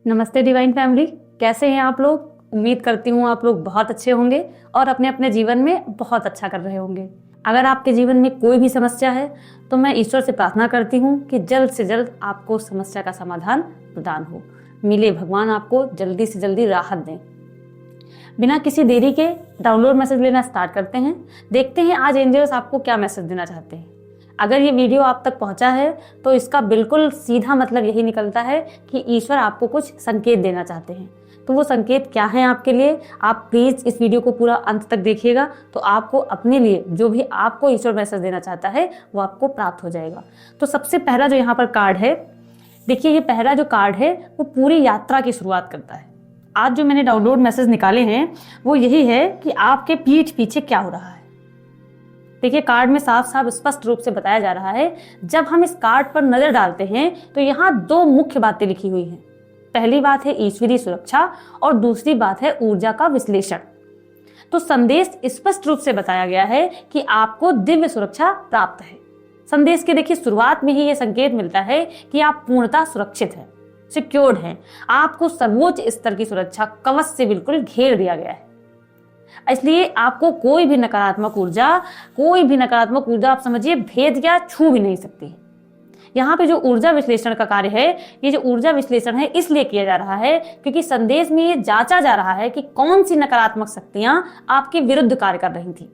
नमस्ते divine family, कैसे हैं आप लोग। उम्मीद करती हूँ आप लोग बहुत अच्छे होंगे और अपने अपने जीवन में बहुत अच्छा कर रहे होंगे। अगर आपके जीवन में कोई भी समस्या है तो मैं ईश्वर से प्रार्थना करती हूँ कि जल्द से जल्द आपको समस्या का समाधान प्रदान हो। मिले भगवान आपको जल्दी से जल्दी राहत दें। बिना किसी देरी के डाउनलोड मैसेज लेना स्टार्ट करते हैं। देखते हैं आज एंजल्स आपको क्या मैसेज देना चाहते हैं। अगर ये वीडियो आप तक पहुंचा है तो इसका बिल्कुल सीधा मतलब यही निकलता है कि ईश्वर आपको कुछ संकेत देना चाहते हैं। तो वो संकेत क्या है आपके लिए, आप प्लीज इस वीडियो को पूरा अंत तक देखिएगा तो आपको अपने लिए जो भी आपको ईश्वर मैसेज देना चाहता है वो आपको प्राप्त हो जाएगा। तो सबसे पहला जो यहाँ पर कार्ड है, देखिए ये पहला जो कार्ड है वो पूरी यात्रा की शुरुआत करता है। आज जो मैंने डाउनलोड मैसेज निकाले हैं वो यही है कि आपके पीठ पीछे क्या हो रहा है। देखिए कार्ड में साफ साफ स्पष्ट रूप से बताया जा रहा है। जब हम इस कार्ड पर नजर डालते हैं तो यहाँ दो मुख्य बातें लिखी हुई हैं। पहली बात है ईश्वरीय सुरक्षा और दूसरी बात है ऊर्जा का विश्लेषण। तो संदेश स्पष्ट रूप से बताया गया है कि आपको दिव्य सुरक्षा प्राप्त है। संदेश के देखिए शुरुआत में ही ये संकेत मिलता है कि आप पूर्णतः सुरक्षित हैं, सिक्योर्ड हैं। आपको सर्वोच्च स्तर की सुरक्षा कवच से बिल्कुल घेर दिया गया है। इसलिए आपको कोई भी नकारात्मक ऊर्जा आप समझिए भेद या छू भी नहीं सकती। यहाँ पे जो ऊर्जा विश्लेषण का कार्य है, ये जो ऊर्जा विश्लेषण है इसलिए किया जा रहा है क्योंकि संदेश में ये जांचा जा रहा है कि कौन सी नकारात्मक शक्तियां आपके विरुद्ध कार्य कर रही थी,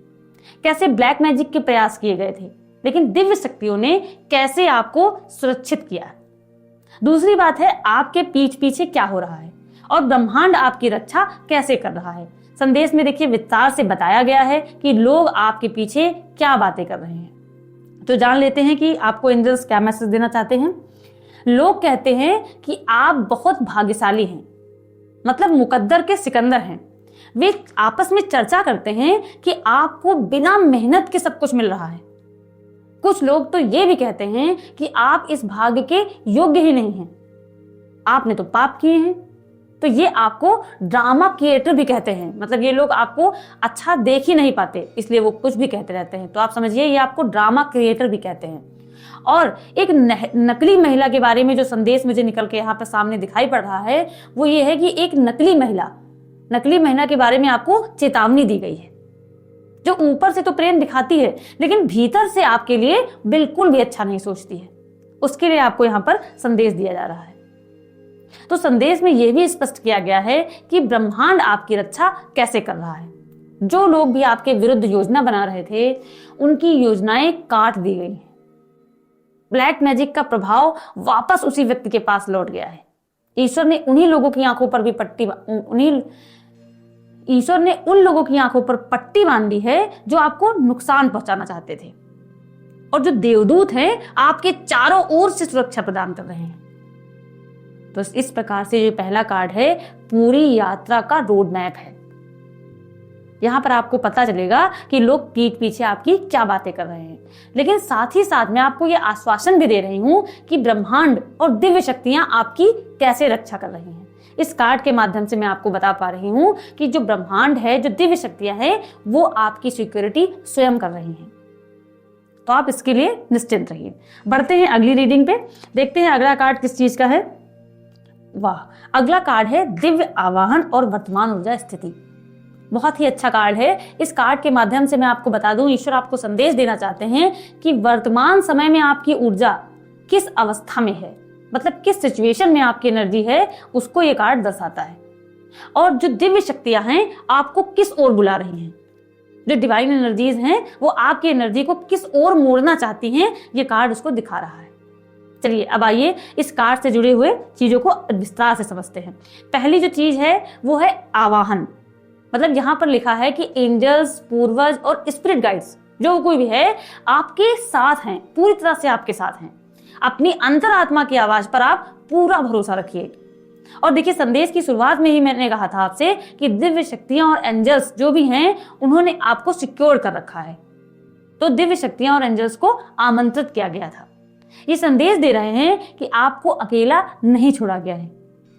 कैसे ब्लैक मैजिक के प्रयास किए गए थे, लेकिन दिव्य शक्तियों ने कैसे आपको सुरक्षित किया। दूसरी बात है आपके पीठ पीछे क्या हो रहा है और ब्रह्मांड आपकी रक्षा कैसे कर रहा है। संदेश में देखिए विस्तार से बताया गया है कि लोग आपके पीछे क्या बातें कर रहे हैं। तो जान लेते हैं कि आपको एंजल्स क्या मैसेज देना चाहते हैं। लोग कहते हैं कि आप बहुत भाग्यशाली हैं, मतलब मुकद्दर के सिकंदर हैं। वे आपस में चर्चा करते हैं कि आपको बिना मेहनत के सब कुछ मिल रहा है। कुछ लोग तो ये भी कहते हैं कि आप इस भाग्य के योग्य ही नहीं हैं, आपने तो पाप किए हैं। तो ये आपको ड्रामा क्रिएटर भी कहते हैं, मतलब ये लोग आपको अच्छा देख ही नहीं पाते इसलिए वो कुछ भी कहते रहते हैं। तो आप समझिए ये आपको ड्रामा क्रिएटर भी कहते हैं। और एक नकली महिला के बारे में जो संदेश मुझे निकल के यहाँ पर सामने दिखाई पड़ रहा है वो ये है कि एक नकली महिला के बारे में आपको चेतावनी दी गई है, जो ऊपर से तो प्रेम दिखाती है लेकिन भीतर से आपके लिए बिल्कुल भी अच्छा नहीं सोचती है। उसके लिए आपको यहाँ पर संदेश दिया जा रहा है। तो संदेश में यह भी स्पष्ट किया गया है कि ब्रह्मांड आपकी रक्षा कैसे कर रहा है। जो लोग भी आपके विरुद्ध योजना बना रहे थे उनकी योजनाएं काट दी गई हैं। ब्लैक मैजिक का प्रभाव वापस उसी व्यक्ति के पास लौट गया है। ईश्वर ने उन लोगों की आंखों पर पट्टी बांध दी है जो आपको नुकसान पहुंचाना चाहते थे। और जो देवदूत हैं आपके चारों ओर से सुरक्षा प्रदान कर रहे हैं। तो इस प्रकार से ये पहला कार्ड है पूरी यात्रा का रोड मैप है। यहां पर आपको पता चलेगा कि लोग पीठ पीछे आपकी क्या बातें कर रहे हैं, लेकिन साथ ही साथ मैं आपको ये आश्वासन भी दे रही हूं कि ब्रह्मांड और दिव्य शक्तियां आपकी कैसे रक्षा कर रही हैं। इस कार्ड के माध्यम से मैं आपको बता पा रही हूं कि जो ब्रह्मांड है, जो दिव्य शक्तियां हैं, वो आपकी सिक्योरिटी स्वयं कर रही हैं। तो आप इसके लिए निश्चिंत रहिए। बढ़ते हैं अगली रीडिंग पे, देखते हैं अगला कार्ड किस चीज का है। वाह, अगला कार्ड है दिव्य आवाहन और वर्तमान ऊर्जा स्थिति। बहुत ही अच्छा कार्ड है। इस कार्ड के माध्यम से मैं आपको बता दूं, ईश्वर आपको संदेश देना चाहते हैं कि वर्तमान समय में आपकी ऊर्जा किस अवस्था में है, मतलब किस सिचुएशन में आपकी एनर्जी है, उसको ये कार्ड दर्शाता है। और जो दिव्य शक्तियां हैं आपको किस ओर बुला रही हैं, जो डिवाइन एनर्जीज हैं वो आपकी एनर्जी को किस ओर मोड़ना चाहती हैं, ये कार्ड उसको दिखा रहा है। चलिए अब आइए इस कार्ड से जुड़े हुए चीजों को विस्तार से समझते हैं। पहली जो चीज है वो है आवाहन। मतलब यहाँ पर लिखा है कि एंजल्स, पूर्वज और स्पिरिट गाइड्स जो कोई भी है आपके साथ हैं, पूरी तरह से आपके साथ हैं। अपनी अंतरात्मा की आवाज पर आप पूरा भरोसा रखिए। और देखिए संदेश की शुरुआत में ही मैंने कहा था आपसे कि दिव्य शक्तियां और एंजल्स जो भी हैं उन्होंने आपको सिक्योर कर रखा है। तो दिव्य शक्तियां और एंजल्स को आमंत्रित किया गया था। ये संदेश दे रहे हैं कि आपको अकेला नहीं छोड़ा गया है।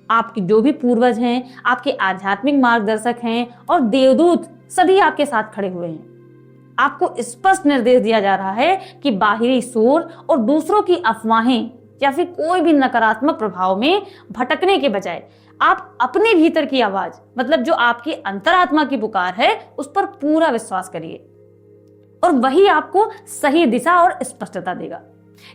आपके जो भी पूर्वज हैं, आपके आध्यात्मिक मार्गदर्शक हैं और देवदूत सभी आपके साथ खड़े हुए हैं। आपको स्पष्ट निर्देश दिया जा रहा है कि बाहरी शोर और दूसरों की अफवाहें या फिर कोई भी नकारात्मक प्रभाव में भटकने के बजाय आप अपने भीतर की आवाज, मतलब जो आपकी अंतरात्मा की पुकार है, उस पर पूरा विश्वास करिए और वही आपको सही दिशा और स्पष्टता देगा।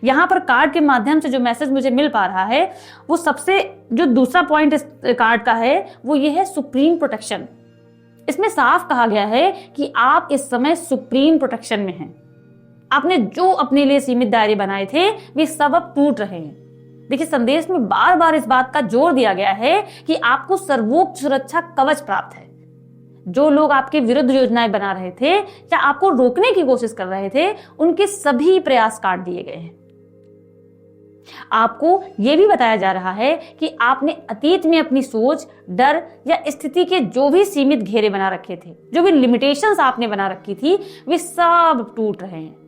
यहां पर कार्ड के माध्यम से जो मैसेज मुझे मिल पा रहा है, वो सबसे जो दूसरा पॉइंट इस कार्ड का है वो ये है सुप्रीम प्रोटेक्शन। इसमें साफ कहा गया है कि आप इस समय सुप्रीम प्रोटेक्शन में हैं। आपने जो अपने लिए सीमित दायरे बनाए थे वे सब अब टूट रहे हैं। देखिए, संदेश में बार बार इस बात का जोर दिया गया है कि आपको सर्वोच्च सुरक्षा कवच प्राप्त है। जो लोग आपके विरुद्ध योजनाएं बना रहे थे या आपको रोकने की कोशिश कर रहे थे, उनके सभी प्रयास काट दिए गए हैं। आपको यह भी बताया जा रहा है कि आपने अतीत में अपनी सोच, डर या स्थिति के जो भी सीमित घेरे बना रखे थे, जो भी लिमिटेशंस आपने बना रखी थी, वे सब टूट रहे हैं।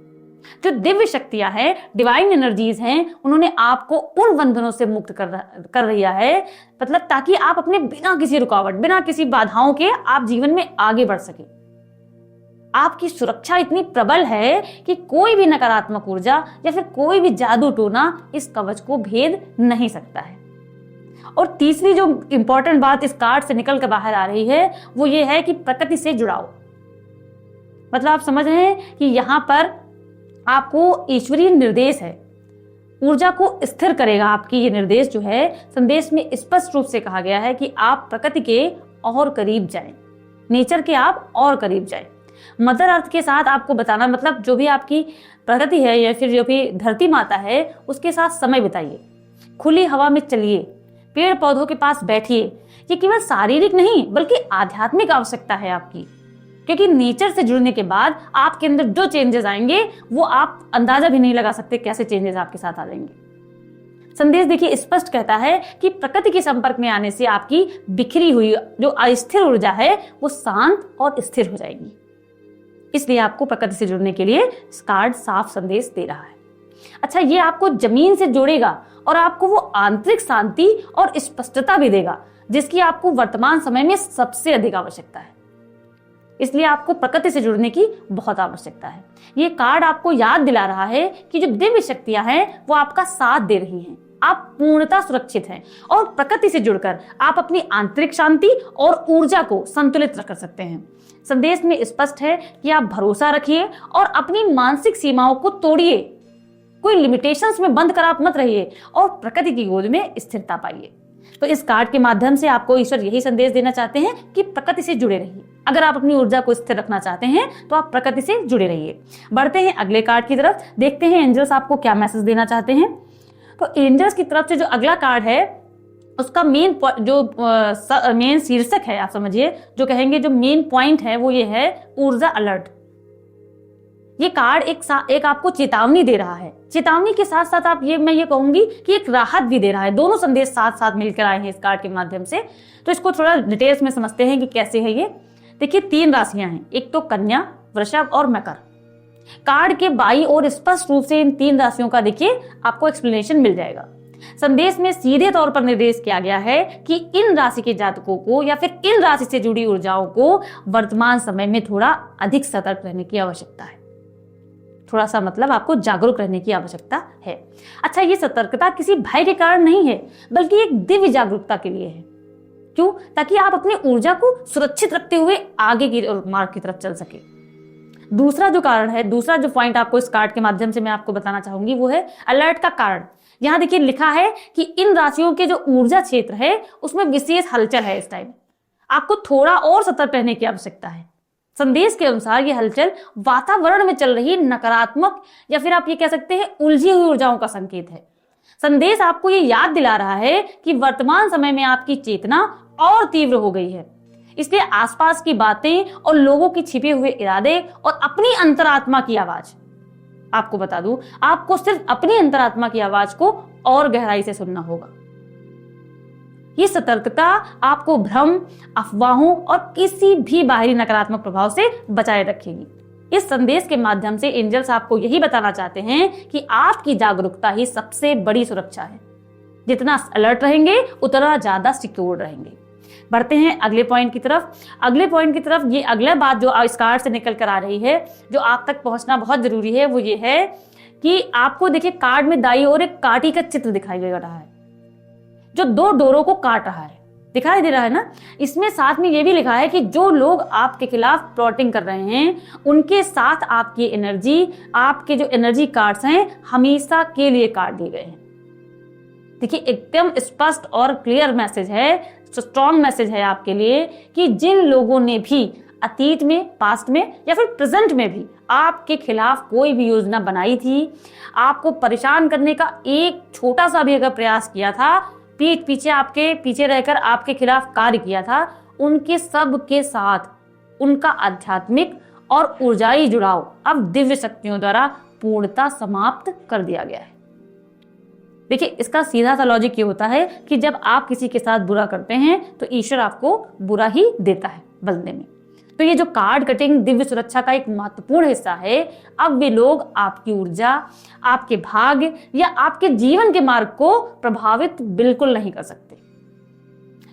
जो दिव्य शक्तियां हैं, डिवाइन एनर्जीज हैं, उन्होंने आपको उन बंधनों से मुक्त कर दिया है, मतलब ताकि आप अपने बिना किसी रुकावट, बिना किसी बाधाओं के आप जीवन में आगे बढ़ सके। आपकी सुरक्षा इतनी प्रबल है कि कोई भी नकारात्मक ऊर्जा या फिर कोई भी जादू टोना इस कवच को भेद नहीं सकता है। और तीसरी जो इंपॉर्टेंट बात इस कार्ड से निकल कर बाहर आ रही है वो ये है कि प्रकृति से जुड़ाओ। मतलब आप समझ रहे हैं कि यहां पर आपको ईश्वरीय निर्देश है, ऊर्जा को स्थिर करेगा। आपकी ये निर्देश जो है, संदेश में स्पष्ट रूप से कहा गया है कि आप प्रकृति के और करीब जाएं, नेचर के आप और करीब जाएं। मदर अर्थ के साथ आपको बताना, मतलब जो भी आपकी प्रकृति है या फिर जो भी धरती माता है, उसके साथ समय बिताइए, खुली हवा में चलिए, पेड़ पौधों के पास बैठिए। ये केवल शारीरिक नहीं बल्कि आध्यात्मिक आवश्यकता है आपकी, क्योंकि नेचर से जुड़ने के बाद आपके अंदर जो चेंजेस आएंगे वो आप अंदाजा भी नहीं लगा सकते कैसे चेंजेस आपके साथ आ जाएंगे। संदेश देखिए स्पष्ट कहता है कि प्रकृति के संपर्क में आने से आपकी बिखरी हुई जो अस्थिर ऊर्जा है वो शांत और स्थिर हो जाएगी। इसलिए आपको प्रकृति से जुड़ने के लिए कार्ड साफ संदेश दे रहा है। अच्छा, ये आपको जमीन से जोड़ेगा और आपको वो आंतरिक शांति और स्पष्टता भी देगा जिसकी आपको वर्तमान समय में सबसे अधिक आवश्यकता है। इसलिए आपको प्रकृति से जुड़ने की बहुत आवश्यकता है। ये कार्ड आपको याद दिला रहा है कि जो दिव्य शक्तियां हैं वो आपका साथ दे रही हैं, आप पूर्णतः सुरक्षित हैं और प्रकृति से जुड़कर आप अपनी आंतरिक शांति और ऊर्जा को संतुलित कर सकते हैं। संदेश में स्पष्ट है कि आप भरोसा रखिए और अपनी मानसिक सीमाओं को तोड़िए, कोई लिमिटेशंस में बंद कर आप मत रहिए और प्रकृति की गोद में स्थिरता पाइए। तो इस कार्ड के माध्यम से आपको ईश्वर यही संदेश देना चाहते हैं कि प्रकृति से जुड़े रहिए। अगर आप अपनी ऊर्जा को स्थिर रखना चाहते हैं तो आप प्रकृति से जुड़े रहिए। बढ़ते हैं अगले कार्ड की तरफ, देखते हैं एंजल्स आपको क्या मैसेज देना चाहते हैं। तो एंजल्स की तरफ से जो अगला कार्ड है उसका मेन शीर्षक है, आप समझिए, जो कहेंगे जो मेन पॉइंट है वो ये है ऊर्जा अलर्ट। ये कार्ड एक आपको चेतावनी दे रहा है। चेतावनी के साथ साथ मैं ये कहूंगी कि एक राहत भी दे रहा है। दोनों संदेश साथ साथ मिलकर आए हैं इस कार्ड के माध्यम से। तो इसको थोड़ा डिटेल्स में समझते हैं कि कैसे है ये। देखिए, 3 राशियां हैं, एक तो कन्या, वृषभ और मकर। कार्ड के बाईं ओर स्पष्ट रूप से इन 3 राशियों का देखिए आपको एक्सप्लेनेशन मिल जाएगा। संदेश में सीधे तौर पर निर्देश किया गया है कि इन राशि के जातकों को या फिर इन राशि से जुड़ी ऊर्जाओं को वर्तमान समय में थोड़ा अधिक सतर्क रहने की आवश्यकता है। थोड़ा सा मतलब आपको जागरूक रहने की आवश्यकता है। अच्छा, ये सतर्कता किसी भय के कारण नहीं है बल्कि एक दिव्य जागरूकता के लिए है। क्यों? ताकि आप अपनी ऊर्जा को सुरक्षित रखते हुए आगे की मार्ग की तरफ चल सके। दूसरा जो कारण है, दूसरा जो पॉइंट आपको इस कार्ड के माध्यम से मैं आपको बताना चाहूंगी वो है अलर्ट का कारण। यहां देखिए लिखा है कि इन राशियों के जो ऊर्जा क्षेत्र है उसमें विशेष हलचल है। इस टाइम आपको थोड़ा और सतर्क रहने की आवश्यकता है। संदेश के अनुसार ये हलचल वातावरण में चल रही नकारात्मक या फिर आप ये कह सकते हैं उलझी हुई ऊर्जाओं का संकेत है। संदेश आपको ये याद दिला रहा है कि वर्तमान समय में आपकी चेतना और तीव्र हो गई है। इसलिए आसपास की बातें और लोगों के छिपे हुए इरादे और अपनी अंतरात्मा की आवाज, आपको बता दूं, आपको सिर्फ अपनी अंतरात्मा की आवाज को और गहराई से सुनना होगा। ये सतर्कता आपको भ्रम, अफवाहों और किसी भी बाहरी नकारात्मक प्रभाव से बचाए रखेगी। इस संदेश के माध्यम से एंजल्स आपको यही बताना चाहते हैं कि आपकी जागरूकता ही सबसे बड़ी सुरक्षा है। जितना अलर्ट रहेंगे उतना ज्यादा सिक्योर रहेंगे। बढ़ते हैं अगले पॉइंट की तरफ। अगले पॉइंट की तरफ ये अगला बात जो इस कार्ड से निकल कर आ रही है, जो आप तक पहुंचना बहुत जरूरी है, वो ये है कि आपको देखिए कार्ड में दाईं ओर एक काटी का चित्र दिखाई दे रहा है जो 2 डोरों को काट रहा है, दिखाई दे रहा है ना। इसमें साथ में ये भी लिखा है कि जो लोग आपके खिलाफ प्लॉटिंग कर रहे हैं उनके साथ आपकी एनर्जी, आपके जो एनर्जी कार्ड्स हैं हमेशा के लिए काट दिए गए हैं। देखिए एकदम स्पष्ट और क्लियर मैसेज है, स्ट्रॉन्ग मैसेज है आपके लिए कि जिन लोगों ने भी अतीत में, पास्ट में या फिर प्रेजेंट में भी आपके खिलाफ कोई भी योजना बनाई थी, आपको परेशान करने का एक छोटा सा भी अगर प्रयास किया था, पीठ पीछे आपके पीछे रहकर आपके खिलाफ कार्य किया था, उनके सब के साथ उनका आध्यात्मिक और ऊर्जाई जुड़ाव अब दिव्य शक्तियों द्वारा पूर्णता समाप्त कर दिया गया है। देखिए इसका सीधा सा लॉजिक ये होता है कि जब आप किसी के साथ बुरा करते हैं तो ईश्वर आपको बुरा ही देता है बदले में। तो ये जो कार्ड कटिंग दिव्य सुरक्षा का एक महत्वपूर्ण हिस्सा है। अब वे लोग आपकी ऊर्जा, आपके भाग्य या आपके जीवन के मार्ग को प्रभावित बिल्कुल नहीं कर सकते।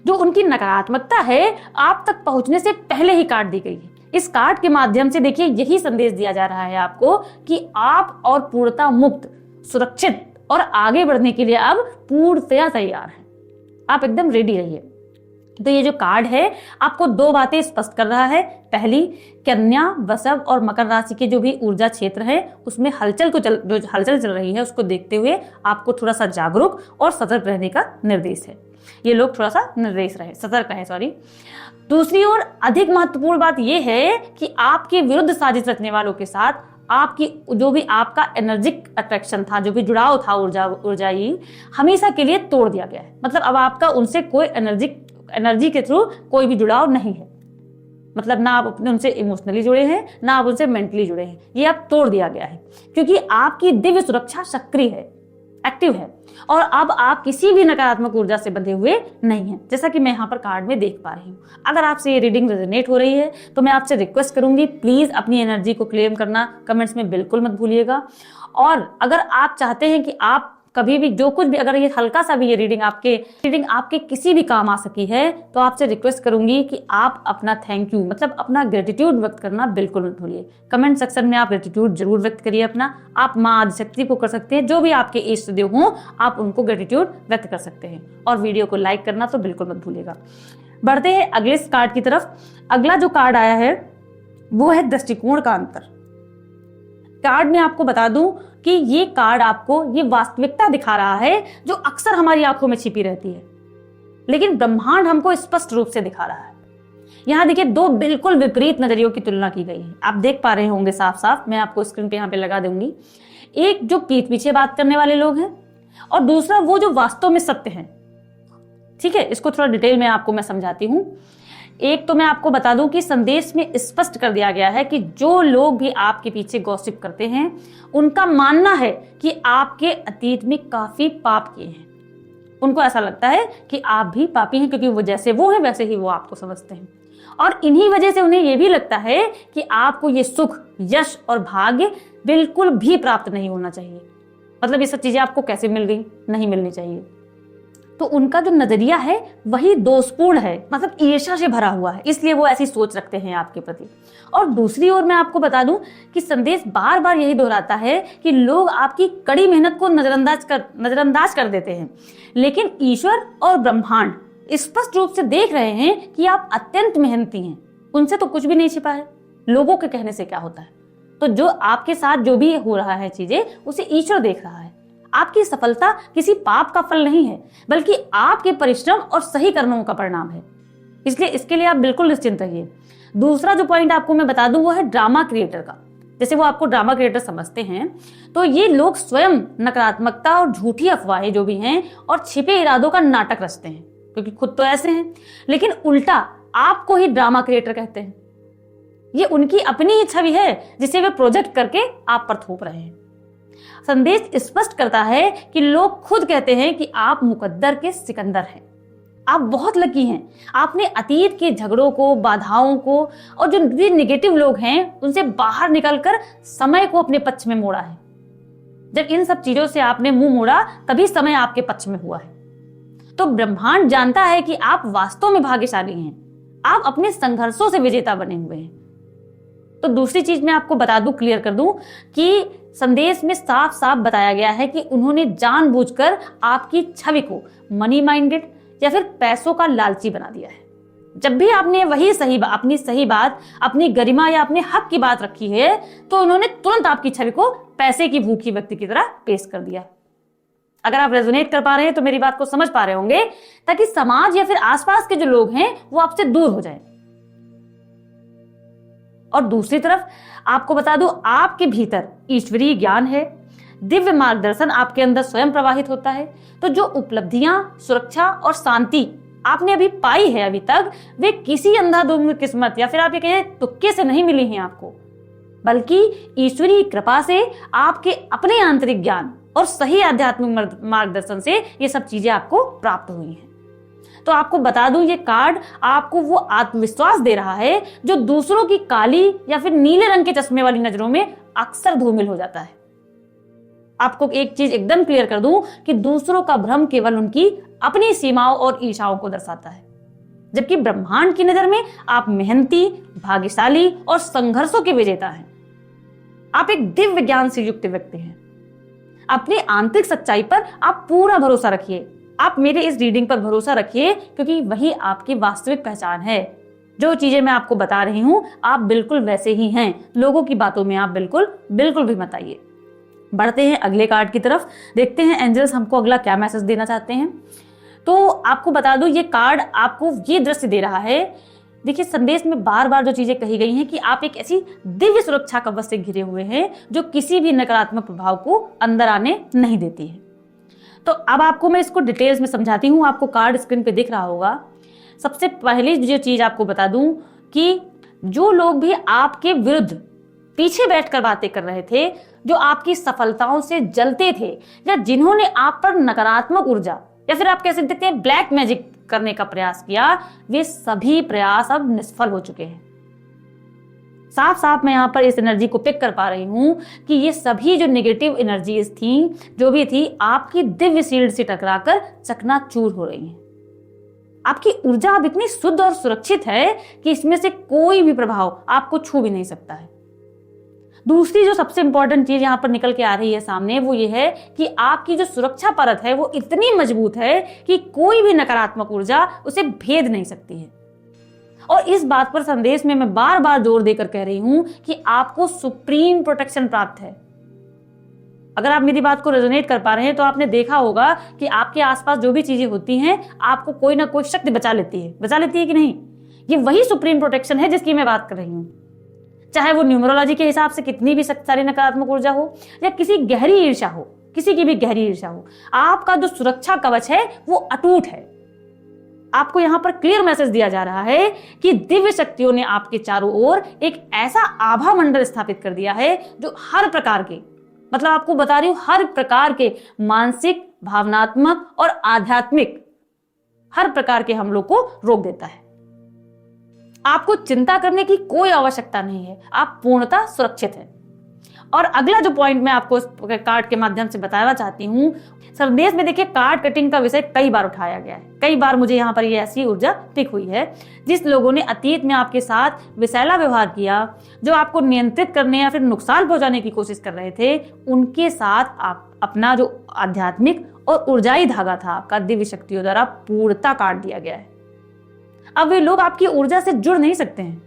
जो उनकी नकारात्मकता है आप तक पहुंचने से पहले ही काट दी गई है। इस कार्ड के माध्यम से देखिए यही संदेश दिया जा रहा है आपको कि आप और पूर्णता मुक्त, सुरक्षित और आगे बढ़ने के लिए अब पूर्णतया तैयार हैं। आप एकदम रेडी रहिए। तो ये जो कार्ड है आपको 2 बातें स्पष्ट कर रहा है। पहली, कन्या, वृषभ और मकर राशि के जो भी ऊर्जा क्षेत्र है उसमें जो हलचल चल रही है उसको देखते हुए आपको थोड़ा सा जागरूक और सतर्क रहने का निर्देश है। ये लोग थोड़ा सा सतर्क रहे, सॉरी। दूसरी ओर अधिक महत्वपूर्ण बात यह है कि आपके विरुद्ध साजिश रचने वालों के साथ आपकी जो भी आपका एनर्जिक अट्रैक्शन था, जो भी जुड़ाव था ऊर्जाई, हमेशा के लिए तोड़ दिया गया है। मतलब अब आपका उनसे कोई एनर्जी के थ्रू कोई भी जुड़ाव नहीं है। मतलब ना आप अपने उनसे इमोशनली जुड़े हैं, ना आप उनसे मेंटली जुड़े हैं। ये अब तोड़ दिया गया है क्योंकि आपकी दिव्य सुरक्षा सक्रिय है, एक्टिव है और अब आप किसी भी नकारात्मक ऊर्जा से बंधे हुए नहीं हैं, जैसा कि मैं यहाँ पर कार्ड में देख पा रही हूँ। अगर आपसे ये रीडिंग रेजोनेट हो रही है तो मैं आपसे रिक्वेस्ट करूंगी, प्लीज अपनी एनर्जी को क्लेम करना कमेंट्स में बिल्कुल मत भूलिएगा। और अगर आप चाहते हैं कि आप कभी भी जो कुछ भी, अगर ये हल्का सा भी ये रीडिंग आपके किसी भी काम आ सकी है तो आपसे रिक्वेस्ट करूंगी कि आप अपना थैंक यू, मतलब अपना ग्रेटिट्यूड व्यक्त करना बिल्कुल मत भूलिए। कमेंट सेक्शन में आप ग्रेटिट्यूड जरूर व्यक्त करिए अपना। आप माँ आदिशक्ति को कर सकते हैं, जो भी आपके इष्ट देव हों आप उनको ग्रेटिट्यूड व्यक्त कर सकते हैं। और वीडियो को लाइक करना तो बिल्कुल मत भूलिएगा। बढ़ते हैं अगले कार्ड की तरफ। अगला जो कार्ड आया है वो है दृष्टिकोण का अंतर। कार्ड में आपको बता दूं कि ये कार्ड आपको ये वास्तविकता दिखा रहा है जो अक्सर हमारी आंखों में छिपी रहती है, लेकिन ब्रह्मांड हमको स्पष्ट रूप से दिखा रहा है। यहाँ देखिए 2 बिल्कुल विपरीत नजरियों की तुलना की गई है। आप देख पा रहे होंगे साफ साफ, मैं आपको स्क्रीन पे यहाँ पे लगा दूंगी। एक जो पीठ पीछे बात करने वाले लोग हैं और दूसरा वो जो वास्तव में सत्य है। ठीक है, इसको थोड़ा डिटेल में आपको मैं समझाती हूँ। एक तो मैं आपको बता दूं कि संदेश में स्पष्ट कर दिया गया है कि जो लोग भी आपके पीछे गॉसिप करते हैं उनका मानना है कि आपके अतीत में काफी पाप किए हैं। उनको ऐसा लगता है कि आप भी पापी हैं क्योंकि वो जैसे वो हैं वैसे ही वो आपको समझते हैं। और इन्हीं वजह से उन्हें यह भी लगता है कि आपको ये सुख, यश और भाग्य बिल्कुल भी प्राप्त नहीं होना चाहिए। मतलब ये सब चीजें आपको कैसे मिल गई, नहीं मिलनी चाहिए। तो उनका जो नजरिया है वही दोषपूर्ण है, मतलब ईर्ष्या से भरा हुआ है, इसलिए वो ऐसी सोच रखते हैं आपके प्रति। और दूसरी ओर मैं आपको बता दूं कि संदेश बार बार यही दोहराता है कि लोग आपकी कड़ी मेहनत को नजरअंदाज कर देते हैं, लेकिन ईश्वर और ब्रह्मांड स्पष्ट रूप से देख रहे हैं कि आप अत्यंत मेहनती हैं। उनसे तो कुछ भी नहीं छिपा है, लोगों के कहने से क्या होता है। तो जो आपके साथ जो भी हो रहा है चीजें, उसे ईश्वर देख रहा है। आपकी सफलता किसी पाप का फल नहीं है, बल्कि आपके परिश्रम और सही कर्मों का परिणाम है। इसलिए इसके लिए आप बिल्कुल निश्चिंत रहिए। दूसरा जो पॉइंट आपको मैं बता दूं वो है ड्रामा क्रिएटर का। जैसे वो आपको ड्रामा क्रिएटर समझते हैं, तो ये लोग स्वयं नकारात्मकता और झूठी अफवाहें जो भी हैं और छिपे इरादों का नाटक रचते हैं, क्योंकि खुद तो ऐसे हैं, लेकिन उल्टा आपको ही ड्रामा क्रिएटर कहते हैं। ये उनकी अपनी ही छवि है जिसे वे प्रोजेक्ट करके आप पर थोप रहे हैं। संदेश स्पष्ट करता है कि लोग खुद कहते हैं कि आप मुकद्दर के सिकंदर हैं। आप बहुत लकी हैं। आपने अतीत के झगड़ों को, बाधाओं को और जो भी निगेटिव लोग हैं उनसे बाहर निकलकर समय को अपने पक्ष में मोड़ा है। जब इन सब चीजों से आपने मुंह मोड़ा तभी समय आपके पक्ष में हुआ है। तो ब्रह्मांड जानता है कि आप वास्तव में भाग्यशाली हैं। आप अपने संघर्षों से विजेता बने हुए हैं। तो दूसरी चीज मैं आपको बता दूं, क्लियर कर दूं कि संदेश में साफ साफ बताया गया है कि उन्होंने जानबूझकर आपकी छवि को मनी माइंडेड या फिर पैसों का लालची बना दिया है। जब भी आपने वही अपनी सही बात, अपनी गरिमा या अपने हक की बात रखी है, तो उन्होंने तुरंत आपकी छवि को पैसे की भूखी व्यक्ति की तरह पेश कर दिया। अगर आप रेजोनेट कर पा रहे हैं तो मेरी बात को समझ पा रहे होंगे, ताकि समाज या फिर आसपास के जो लोग हैं वो आपसे दूर हो जाएं। और दूसरी तरफ आपको बता दूं, आपके भीतर ईश्वरीय ज्ञान है, दिव्य मार्गदर्शन आपके अंदर स्वयं प्रवाहित होता है। तो जो उपलब्धियां, सुरक्षा और शांति आपने अभी पाई है अभी तक, वे किसी अंधाधुंध किस्मत या फिर आप ये कहें तुक्के से नहीं मिली हैं आपको, बल्कि ईश्वरीय कृपा से, आपके अपने आंतरिक ज्ञान और सही आध्यात्मिक मार्गदर्शन से ये सब चीजें आपको प्राप्त हुई हैं। तो आपको बता दूं, ये कार्ड आपको वो आत्मविश्वास दे रहा है जो दूसरों की काली या फिर नीले रंग के चश्मे वाली नजरों में अक्सर धूमिल हो जाता है। आपको एक चीज एकदम क्लियर कर दूं कि दूसरों का भ्रम केवल उनकी अपनी सीमाओं और ईर्ष्याओं को दर्शाता है, जबकि ब्रह्मांड की नजर में आप मेहनती, भाग्यशाली और संघर्षों के विजेता हैं। आप एक दिव्य ज्ञान से युक्त व्यक्ति हैं। अपनी आंतरिक सच्चाई पर आप पूरा भरोसा रखिए। आप मेरे इस रीडिंग पर भरोसा रखिए, क्योंकि वही आपकी वास्तविक पहचान है। जो चीजें मैं आपको बता रही हूं, आप बिल्कुल वैसे ही हैं। लोगों की बातों में आप बिल्कुल भी मत आइए। बढ़ते हैं अगले कार्ड की तरफ, देखते हैं एंजल्स हमको अगला क्या मैसेज देना चाहते हैं। तो आपको बता दूं, ये कार्ड आपको ये दृश्य दे रहा है। देखिए, संदेश में बार बार जो चीजें कही गई हैं कि आप एक ऐसी दिव्य सुरक्षा कवच से घिरे हुए हैं जो किसी भी नकारात्मक प्रभाव को अंदर आने नहीं देती है। तो अब आपको मैं इसको डिटेल्स में समझाती हूँ। आपको कार्ड स्क्रीन पे दिख रहा होगा। सबसे पहली जो चीज आपको बता दूं कि जो लोग भी आपके विरुद्ध पीछे बैठकर बातें कर रहे थे, जो आपकी सफलताओं से जलते थे, या जिन्होंने आप पर नकारात्मक ऊर्जा या फिर आप कह सकते हैं ब्लैक मैजिक करने का प्रयास किया, वे सभी प्रयास अब निष्फल हो चुके हैं। साफ साफ मैं यहाँ पर इस एनर्जी को पिक कर पा रही हूँ कि ये सभी जो नेगेटिव एनर्जीज थी, जो भी थी, आपकी दिव्य शील्ड से टकराकर चकनाचूर हो रही हैं। आपकी ऊर्जा अब इतनी शुद्ध और सुरक्षित है कि इसमें से कोई भी प्रभाव आपको छू भी नहीं सकता है। दूसरी जो सबसे इंपॉर्टेंट चीज यहाँ पर निकल के आ रही है सामने, वो ये है कि आपकी जो सुरक्षा परत है वो इतनी मजबूत है कि कोई भी नकारात्मक ऊर्जा उसे भेद नहीं सकती है। और इस बात पर संदेश में मैं बार बार जोर देकर कह रही हूं कि आपको सुप्रीम प्रोटेक्शन प्राप्त है। अगर आप मेरी बात को रेजोनेट कर पा रहे हैं तो आपने देखा होगा कि आपके आसपास जो भी चीजें होती हैं, आपको कोई ना कोई शक्ति बचा लेती है कि नहीं। ये वही सुप्रीम प्रोटेक्शन है जिसकी मैं बात कर रही हूँ। चाहे वो न्यूमरोलॉजी के हिसाब से कितनी भी शक्तिशाली नकारात्मक ऊर्जा हो, या किसी गहरी ईर्ष्या हो, किसी की भी गहरी ईर्ष्या हो, आपका जो सुरक्षा कवच है वो अटूट है। आपको यहाँ पर क्लियर मैसेज दिया जा रहा है कि दिव्य शक्तियों ने आपके चारों ओर एक ऐसा आभा मंडल स्थापित कर दिया है जो हर प्रकार के, मतलब आपको बता रही हूं, हर प्रकार के मानसिक, भावनात्मक और आध्यात्मिक हर प्रकार के हमलों को रोक देता है। आपको चिंता करने की कोई आवश्यकता नहीं है। आप पूर्णतः सुरक्षित हैं। और अगला जो पॉइंट मैं आपको इस कार्ड के माध्यम से बताना चाहती हूँ, संदेश में देखिए कार्ड कटिंग का विषय कई बार उठाया गया है। कई बार मुझे यहाँ पर ये ऐसी ऊर्जा पिक हुई है, जिस लोगों ने अतीत में आपके साथ विषैला व्यवहार किया, जो आपको नियंत्रित करने या फिर नुकसान पहुंचाने की कोशिश कर रहे थे, उनके साथ आप अपना जो आध्यात्मिक और ऊर्जाई धागा था आपका दिव्य शक्तियों द्वारा पूर्णता काट दिया गया है। अब वे लोग आपकी ऊर्जा से जुड़ नहीं सकते हैं,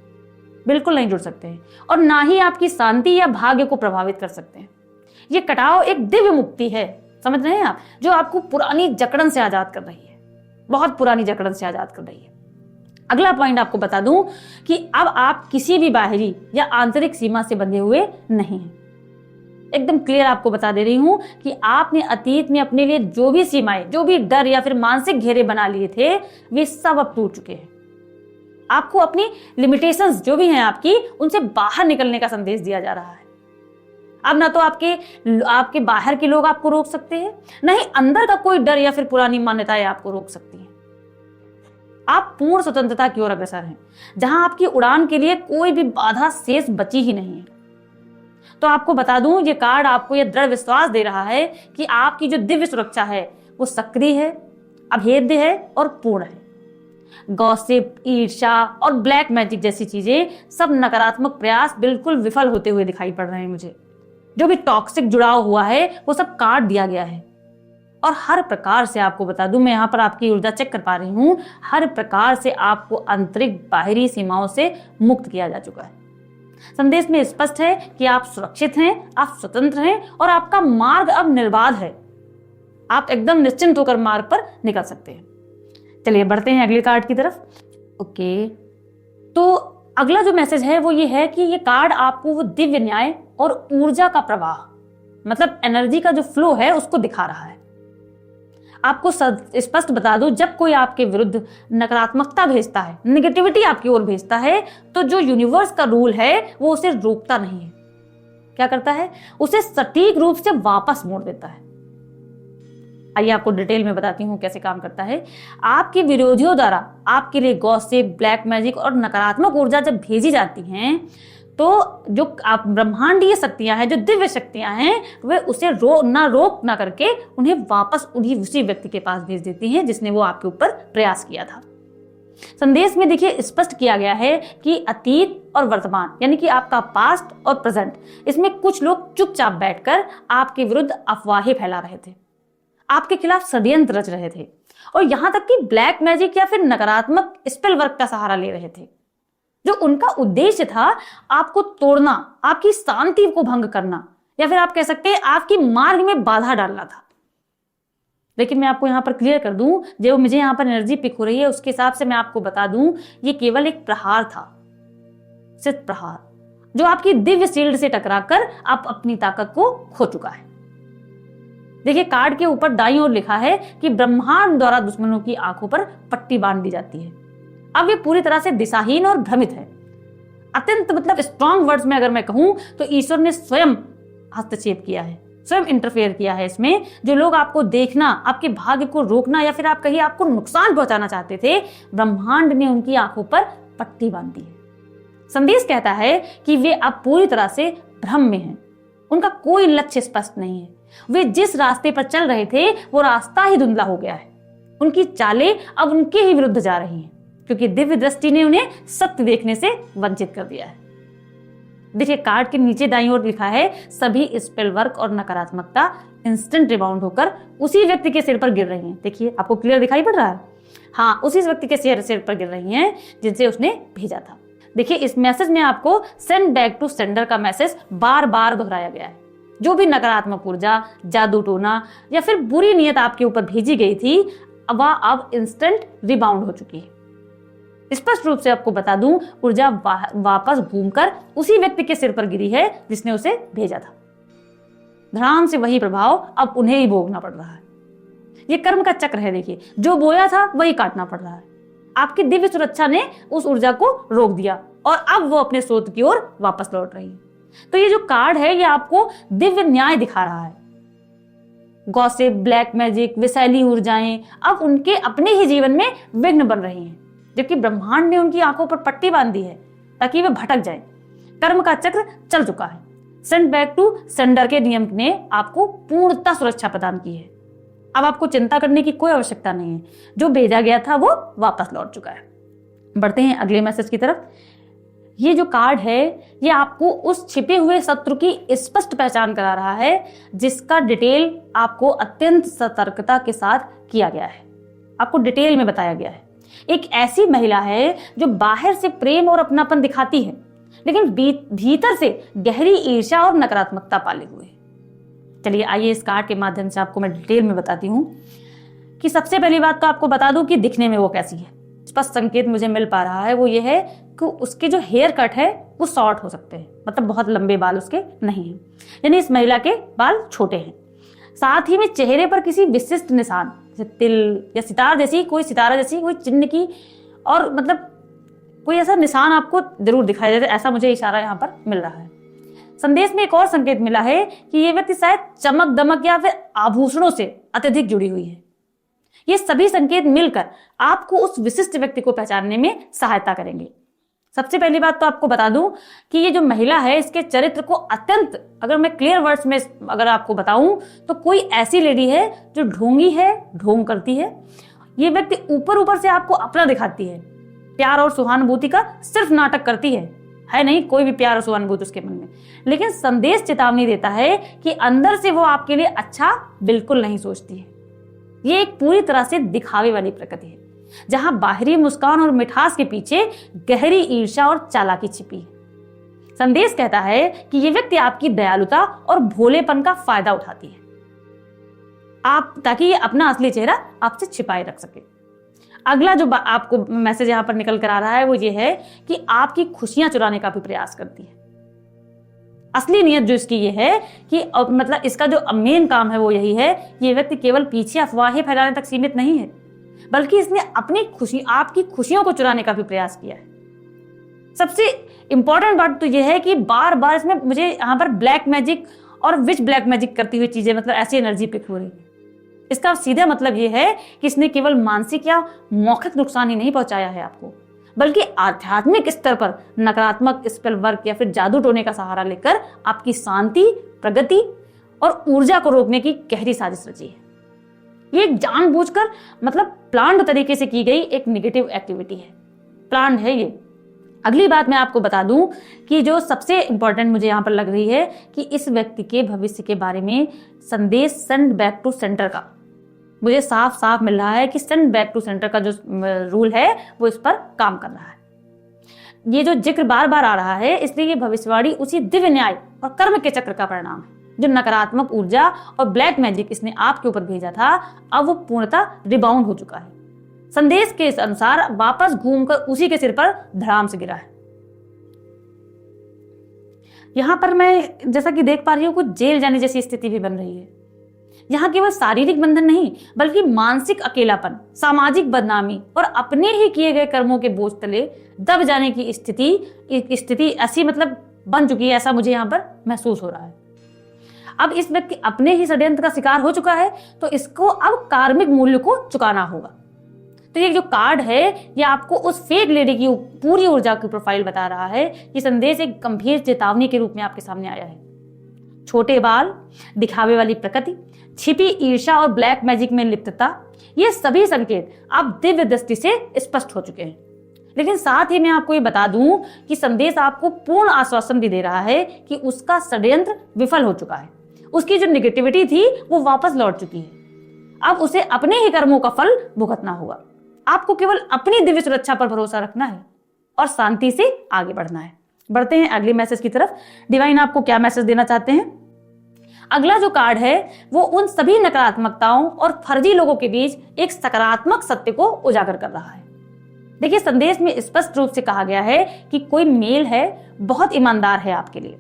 बिल्कुल नहीं जुड़ सकते हैं, और ना ही आपकी शांति या भाग्य को प्रभावित कर सकते हैं। ये कटाव एक दिव्य मुक्ति है, समझ रहे हैं आप, जो आपको पुरानी जकड़न से आजाद कर रही है, बहुत पुरानी जकड़न से आजाद कर रही है। अगला पॉइंट आपको बता दूं कि अब आप किसी भी बाहरी या आंतरिक सीमा से बंधे हुए नहीं हैं। एकदम क्लियर आपको बता दे रही हूं कि आपने अतीत में अपने लिए जो भी सीमाएं, जो भी डर या फिर मानसिक घेरे बना लिए थे, वे सब अब टूट चुके हैं। आपको अपनी लिमिटेशंस जो भी हैं आपकी, उनसे बाहर निकलने का संदेश दिया जा रहा है। अब ना तो आपके बाहर के लोग आपको रोक सकते हैं, ना ही अंदर का कोई डर या फिर पुरानी मान्यताएं आपको रोक सकती हैं। आप पूर्ण स्वतंत्रता की ओर अग्रसर हैं, जहां आपकी उड़ान के लिए कोई भी बाधा शेष बची ही नहीं है। तो आपको बता दूं, ये कार्ड आपको यह दृढ़ विश्वास दे रहा है कि आपकी जो दिव्य सुरक्षा है वो सक्रिय है, अभेद्य है और पूर्ण है। गॉसिप, ईर्ष्या और ब्लैक मैजिक जैसी चीजें, सब नकारात्मक प्रयास बिल्कुल विफल होते हुए दिखाई पड़ रहे हैं मुझे। जो भी टॉक्सिक जुड़ाव हुआ है वो सब काट दिया गया है। और हर प्रकार से आपको बता दूं, मैं यहाँ पर आपकी ऊर्जा चेक कर पा रही हूँ, हर प्रकार से आपको आंतरिक बाहरी सीमाओं से मुक्त किया जा चुका है। संदेश में स्पष्ट है कि आप सुरक्षित हैं, आप स्वतंत्र हैं और आपका मार्ग अब निर्बाध है। आप एकदम निश्चिंत होकर मार्ग पर निकल सकते हैं। चलिए बढ़ते हैं अगले कार्ड की तरफ। ओके, तो अगला जो मैसेज है वो ये है कि ये कार्ड आपको वो दिव्य न्याय और ऊर्जा का प्रवाह, मतलब एनर्जी का जो फ्लो है उसको दिखा रहा है। आपको स्पष्ट बता दूं, जब कोई आपके विरुद्ध नकारात्मकता भेजता है, नेगेटिविटी आपकी ओर भेजता है, तो जो यूनिवर्स का रूल है वो उसे रोकता नहीं है। क्या करता है? उसे सटीक रूप से वापस मोड़ देता है। आइए आपको डिटेल में बताती हूँ कैसे काम करता है। आपके विरोधियों द्वारा आपके लिए गॉसिप, ब्लैक मैजिक और नकारात्मक ऊर्जा जब भेजी जाती हैं, तो जो आप ब्रह्मांडीय शक्तियां हैं, जो दिव्य शक्तियां हैं, वे उसे रोक ना करके उन्हें वापस उसी व्यक्ति के पास भेज देती हैं जिसने वो आपके ऊपर प्रयास किया था। संदेश में देखिए स्पष्ट किया गया है कि अतीत और वर्तमान, यानी कि आपका पास्ट और प्रेजेंट, इसमें कुछ लोग चुपचाप बैठकर आपके विरुद्ध अफवाहें फैला रहे थे, आपके खिलाफ षड्यंत्र रच रहे थे और यहां तक कि ब्लैक मैजिक या फिर नकारात्मक स्पेल वर्क का सहारा ले रहे थे, जो उनका उद्देश्य था आपको तोड़ना, आपकी शांति को भंग करना, या फिर आप कह सकते हैं आपकी मार्ग में बाधा डालना था। लेकिन मैं आपको यहां पर क्लियर कर दूं, जो मुझे यहां पर एनर्जी पिक हो रही है उसके हिसाब से मैं आपको बता दूं, ये केवल एक प्रहार था, सिर्फ प्रहार, जो आपकी दिव्य शील्ड से टकराकर आप अपनी ताकत को खो चुका है। देखिए कार्ड के ऊपर दाईं ओर लिखा है कि ब्रह्मांड द्वारा दुश्मनों की आंखों पर पट्टी बांध दी जाती है। अब ये पूरी तरह से दिशाहीन और भ्रमित है। अत्यंत मतलब स्ट्रॉन्ग वर्ड्स में अगर मैं कहूं तो ईश्वर ने स्वयं हस्तक्षेप किया है, स्वयं इंटरफेयर किया है इसमें। जो लोग आपको देखना, आपके भाग्य को रोकना या फिर आप कहीं आपको नुकसान पहुंचाना चाहते थे, ब्रह्मांड ने उनकी आंखों पर पट्टी बांध दी है। संदेश कहता है कि वे अब पूरी तरह से भ्रम में हैं, उनका कोई लक्ष्य स्पष्ट नहीं है, वे जिस रास्ते पर चल रहे थे वो रास्ता ही धुंधला हो गया है, उनकी चालें अब उनके ही विरुद्ध जा रही हैं, क्योंकि दिव्य दृष्टि ने उन्हें सत्य देखने से वंचित कर दिया है। देखिए कार्ड के नीचे दाईं ओर लिखा है सभी स्पेल वर्क और नकारात्मकता इंस्टेंट रिबाउंड होकर उसी व्यक्ति के सिर पर गिर रही हैं। देखिए आपको क्लियर दिखाई पड़ रहा है? हाँ, उसी व्यक्ति के सिर पर गिर रही हैं जिनसे उसने भेजा था। देखिए इस मैसेज में आपको सेंड बैक टू सेंडर का मैसेज बार बार दोहराया गया है। जो भी नकारात्मक ऊर्जा, जादू टोना या फिर बुरी नीयत आपके ऊपर भेजी गई थी, वह अब इंस्टेंट रिबाउंड हो चुकी है। स्पष्ट रूप से आपको बता दूं, ऊर्जा वापस घूमकर उसी व्यक्ति के सिर पर गिरी है जिसने उसे भेजा था। धड़ाम से वही प्रभाव अब उन्हें ही भोगना पड़ रहा है। ये कर्म का चक्र है। देखिए जो बोया था वही काटना पड़ रहा है। आपकी दिव्य सुरक्षा ने उस ऊर्जा को रोक दिया और अब वो अपने स्रोत की ओर वापस लौट रही है। तो ये जो कार्ड है ये आपको दिव्य न्याय दिखा रहा है। गॉसिप, ब्लैक मैजिक, विषैली ऊर्जाएं अब उनके अपने ही जीवन में विघ्न बन रही हैं, जबकि ब्रह्मांड ने उनकी आंखों पर पट्टी बांध दी है ताकि वे भटक जाएं। कर्म का चक्र चल चुका है। सेंड बैक टू सेंडर के नियम ने आपको पूर्णतः सुरक्षा प्रदान की है। अब आपको चिंता करने की कोई आवश्यकता नहीं है। जो भेजा गया था वो वापस लौट चुका है। बढ़ते हैं अगले मैसेज की तरफ। ये जो कार्ड है ये आपको उस छिपे हुए शत्रु की स्पष्ट पहचान करा रहा है जिसका डिटेल आपको अत्यंत सतर्कता के साथ किया गया है। आपको डिटेल में बताया गया है। एक ऐसी महिला है जो बाहर से प्रेम और अपनापन दिखाती है, लेकिन भीतर से गहरी ईर्ष्या और नकारात्मकता पाले हुए है। चलिए आइए इस कार्ड के माध्यम से आपको मैं डिटेल में बताती हूँ कि सबसे पहली बात तो आपको बता दूं कि दिखने में वो कैसी है। स्पष्ट संकेत मुझे मिल पा रहा है वो ये है कि उसके जो हेयर कट है वो शॉर्ट हो सकते हैं, मतलब बहुत लंबे बाल उसके नहीं हैं, यानी इस महिला के बाल छोटे हैं। साथ ही में चेहरे पर किसी विशिष्ट निशान जैसे तिल या सितारा जैसी कोई चिन्ह की और मतलब कोई ऐसा निशान आपको जरूर दिखाई देता है, ऐसा मुझे इशारा यहाँ पर मिल रहा है। संदेश में एक और संकेत मिला है कि ये व्यक्ति शायद चमक दमक या फिर आभूषणों से अत्यधिक जुड़ी हुई है। ये सभी संकेत मिलकर आपको उस विशिष्ट व्यक्ति को पहचानने में सहायता करेंगे। सबसे पहली बात तो आपको बता दूं कि ये जो महिला है इसके चरित्र को अत्यंत, अगर मैं क्लियर वर्ड्स में अगर आपको बताऊं तो कोई ऐसी लेडी है जो ढोंगी है, ढोंग करती है। ये व्यक्ति ऊपर ऊपर से आपको अपना दिखाती है, प्यार और सहानुभूति का सिर्फ नाटक करती है, है नहीं कोई भी प्यार और शुभानुभूति उसके मन में। लेकिन संदेश चेतावनी देता है कि अंदर से वो आपके लिए अच्छा बिल्कुल नहीं सोचती है। ये एक पूरी तरह से दिखावे वाली प्रकृति है, जहां बाहरी मुस्कान और मिठास के पीछे गहरी ईर्ष्या और चालाकी छिपी है। संदेश कहता है कि ये व्यक्ति आपकी दयालुता और भोलेपन का फायदा उठाती है, ताकि ये अपना असली चेहरा आपसे छिपाए रख सके। अगला जो आपको मैसेज यहाँ पर निकल कर आ रहा है वो ये है कि आपकी खुशियां चुराने का भी प्रयास करती है। असली नियत जो इसकी ये है कि मतलब इसका जो मेन काम है वो यही है, ये व्यक्ति केवल पीछे अफवाहें फैलाने तक सीमित नहीं है, बल्कि इसने आपकी खुशियों को चुराने का भी प्रयास किया है। सबसे इंपॉर्टेंट बात तो ये है कि बार बार इसमें मुझे यहाँ पर ब्लैक मैजिक और विच ब्लैक मैजिक करती हुई चीजें, मतलब ऐसी एनर्जी पिक हो रही है। इसका सीधा मतलब ये है कि इसने केवल मानसिक या मौखिक नुकसान ही नहीं पहुंचाया है आपको, बल्कि आध्यात्मिक स्तर पर नकारात्मक स्पेल वर्क या फिर जादू टोने का सहारा लेकर आपकी शांति, प्रगति और ऊर्जा को रोकने की गहरी साजिश रची है। ये एक जानबूझकर मतलब प्लान्ड तरीके से की गई एक नेगेटिव एक्टिविटी है, प्लान्ड है ये। अगली बात मैं आपको बता दूं कि जो सबसे इंपॉर्टेंट मुझे यहाँ पर लग रही है कि इस व्यक्ति के भविष्य के बारे में संदेश सेंड बैक टू सेंटर का मुझे साफ साफ मिल रहा है कि सेंड बैक टू सेंटर का जो रूल है वो इस पर काम कर रहा है। ये जो जिक्र बार बार आ रहा है, इसलिए ये भविष्यवाणी उसी दिव्य न्याय और कर्म के चक्र का परिणाम है। जो नकारात्मक ऊर्जा और ब्लैक मैजिक इसने आपके ऊपर भेजा था, अब वो पूर्णतः रिबाउंड हो चुका है। संदेश के अनुसार वापस घूमकर उसी के सिर पर धड़ाम से गिरा है। यहां पर मैं जैसा कि देख पा रही हूं, कुछ जेल जाने जैसी स्थिति भी बन रही है। यहाँ केवल शारीरिक बंधन नहीं, बल्कि मानसिक अकेलापन, सामाजिक बदनामी और अपने ही किए गए कर्मों के बोझ तले दब जाने की स्थिति ऐसी मतलब बन चुकी है, ऐसा मुझे यहाँ पर महसूस हो रहा है। अब इस व्यक्ति अपने ही षड्यंत्र का शिकार हो चुका है, तो इसको अब कार्मिक मूल्य को चुकाना होगा। तो ये जो कार्ड है, ये आपको उस फेक लेडी की पूरी ऊर्जा की प्रोफाइल बता रहा है। ये संदेश एक गंभीर चेतावनी के रूप में आपके सामने आया है। छोटे बाल, दिखावे वाली प्रकृति, छिपी ईर्ष्या और ब्लैक मैजिक में लिप्तता, ये सभी संकेत अब दिव्य दृष्टि से स्पष्ट हो चुके हैं। लेकिन साथ ही मैं आपको ये बता दूं कि संदेश आपको पूर्ण आश्वासन भी दे रहा है कि उसका षड्यंत्र विफल हो चुका है। उसकी जो नेगेटिविटी थी वो वापस लौट चुकी है। अब उसे अपने ही कर्मों का फल भुगतना होगा। आपको केवल अपनी दिव्य सुरक्षा पर भरोसा रखना है और शांति से आगे बढ़ना है। बढ़ते हैं अगले मैसेज की तरफ। डिवाइन आपको क्या मैसेज देना चाहते हैं? अगला जो कार्ड है वो उन सभी नकारात्मकताओं और फर्जी लोगों के बीच एक सकारात्मक सत्य को उजागर कर रहा है। देखिए, संदेश में स्पष्ट रूप से कहा गया है कि कोई मेल है, बहुत ईमानदार है आपके लिए,